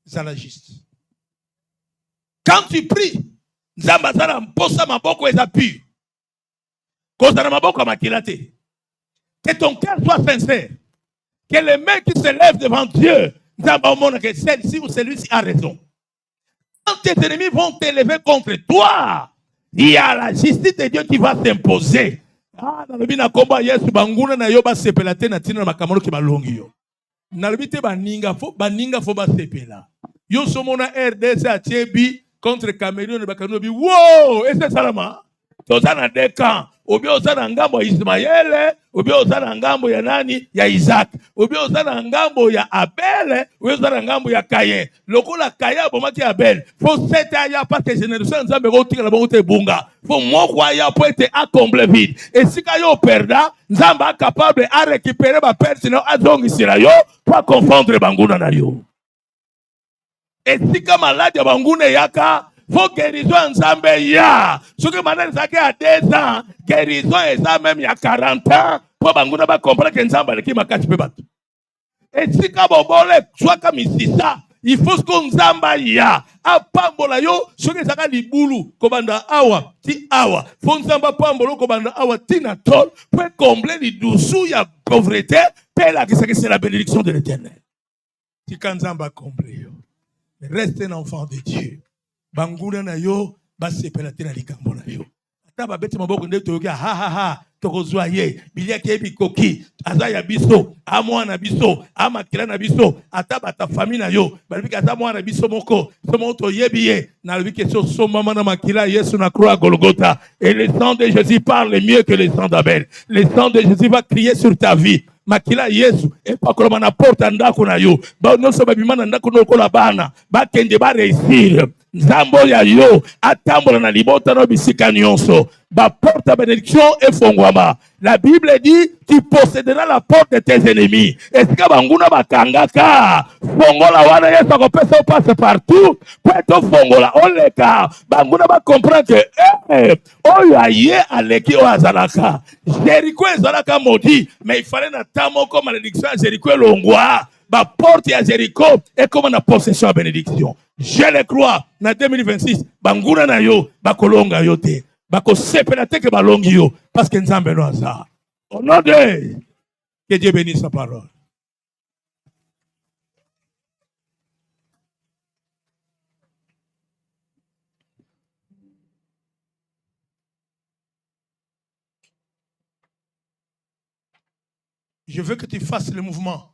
[SPEAKER 1] Ça la juste. Quand tu pries, nzamba zala mposa maboko eza pur. Koza na maboko makilate. Que ton cœur soit sincère. Que les mains qui se lèvent devant Dieu, nzamba omona que celle-ci ou celui-ci a raison. Quand tes ennemis vont t'élever contre toi, il y a la justice de Dieu qui va s'imposer. Ah, nalobi na komba Yesu banguna na yo ba sepela te na tina na makamolo ki balongi yo. Nalobi te baninga fo ba sepela. Yo somona RDC a tiebi contre Cameroun bakanobi. Wow, et c'est salama. Tozana deux camps. Obi ozana ngambo ya Ismaele, obi ozana ngambo ya nani? Ya Isaac. Obi ozana ngambo ya Abel, obi ozana ngambo ya Caïn. Lokola Caïn bomaki Abel. Faut sete aya parce que génération nzambe ko tika na bongo te bunga. Faut moko aya pour être à comble vide. Et si ka yo perda, nzamba capable à récupérer ba perte sinon azongi sira yo, pas confondre banguna na yo. Et si ka malade ya banguna yaka faut guérison nzambe ya. Ce que madame Zake a 2 ans, guérison est même il y a 40 ans. Pour banguna ba comprendre que nzamba le ki makati pe batu. Et si ka bobole soit comme ici ça, il faut que nzamba ya. Apambola yo, ce que zaka libulu kobanda awa, ti awa. Faut nzamba pambolo kobanda awa tina tol pour combler les dessous ya pauvreté, pela que c'est la bénédiction de l'Éternel. Si ka nzamba combler yo. Reste un enfant de Dieu. Banguna na yo basepela te na likambo na yo ata babeti maboko nde toyoki ha tokozwa ye biliaki yebi koki aza ya biso amwana biso amakila na biso ata bata famille na yo balobiki aza mwana biso moko somo toyebi ye nalobiki so somama na makila Yesu na croix à Golgotha et le sang de Jésus parle mieux que le sang d'Abel. Le sang de Jésus va crier sur ta vie. Makila Yesu epakoloma na porta ndako na yo ba nyonso babima na ndako lokola bana bakende ba réussir nzambo ya yo atambola na libota no bisika nyonso ba porte à bénédiction efongwama. La Bible dit tu posséderas la porte de tes ennemis. Esika banguna bakangaka fongola wana Yesu akopesa passe partout pour fongola oleka banguna ba comprendre que oyo aye aleki o azalaka Jéricho ezalaka maudit mais il fallait na tamoko malédiction à Jéricho elongwa ba porte ya Jéricho est comme na possession à bénédiction. Je le crois na 2026 banguna na yo bakolonga yo te bakosepela te ke balongi yo parce que nzambe no aza. Au nom de que Dieu bénisse sa parole. Je veux que tu fasses le mouvement.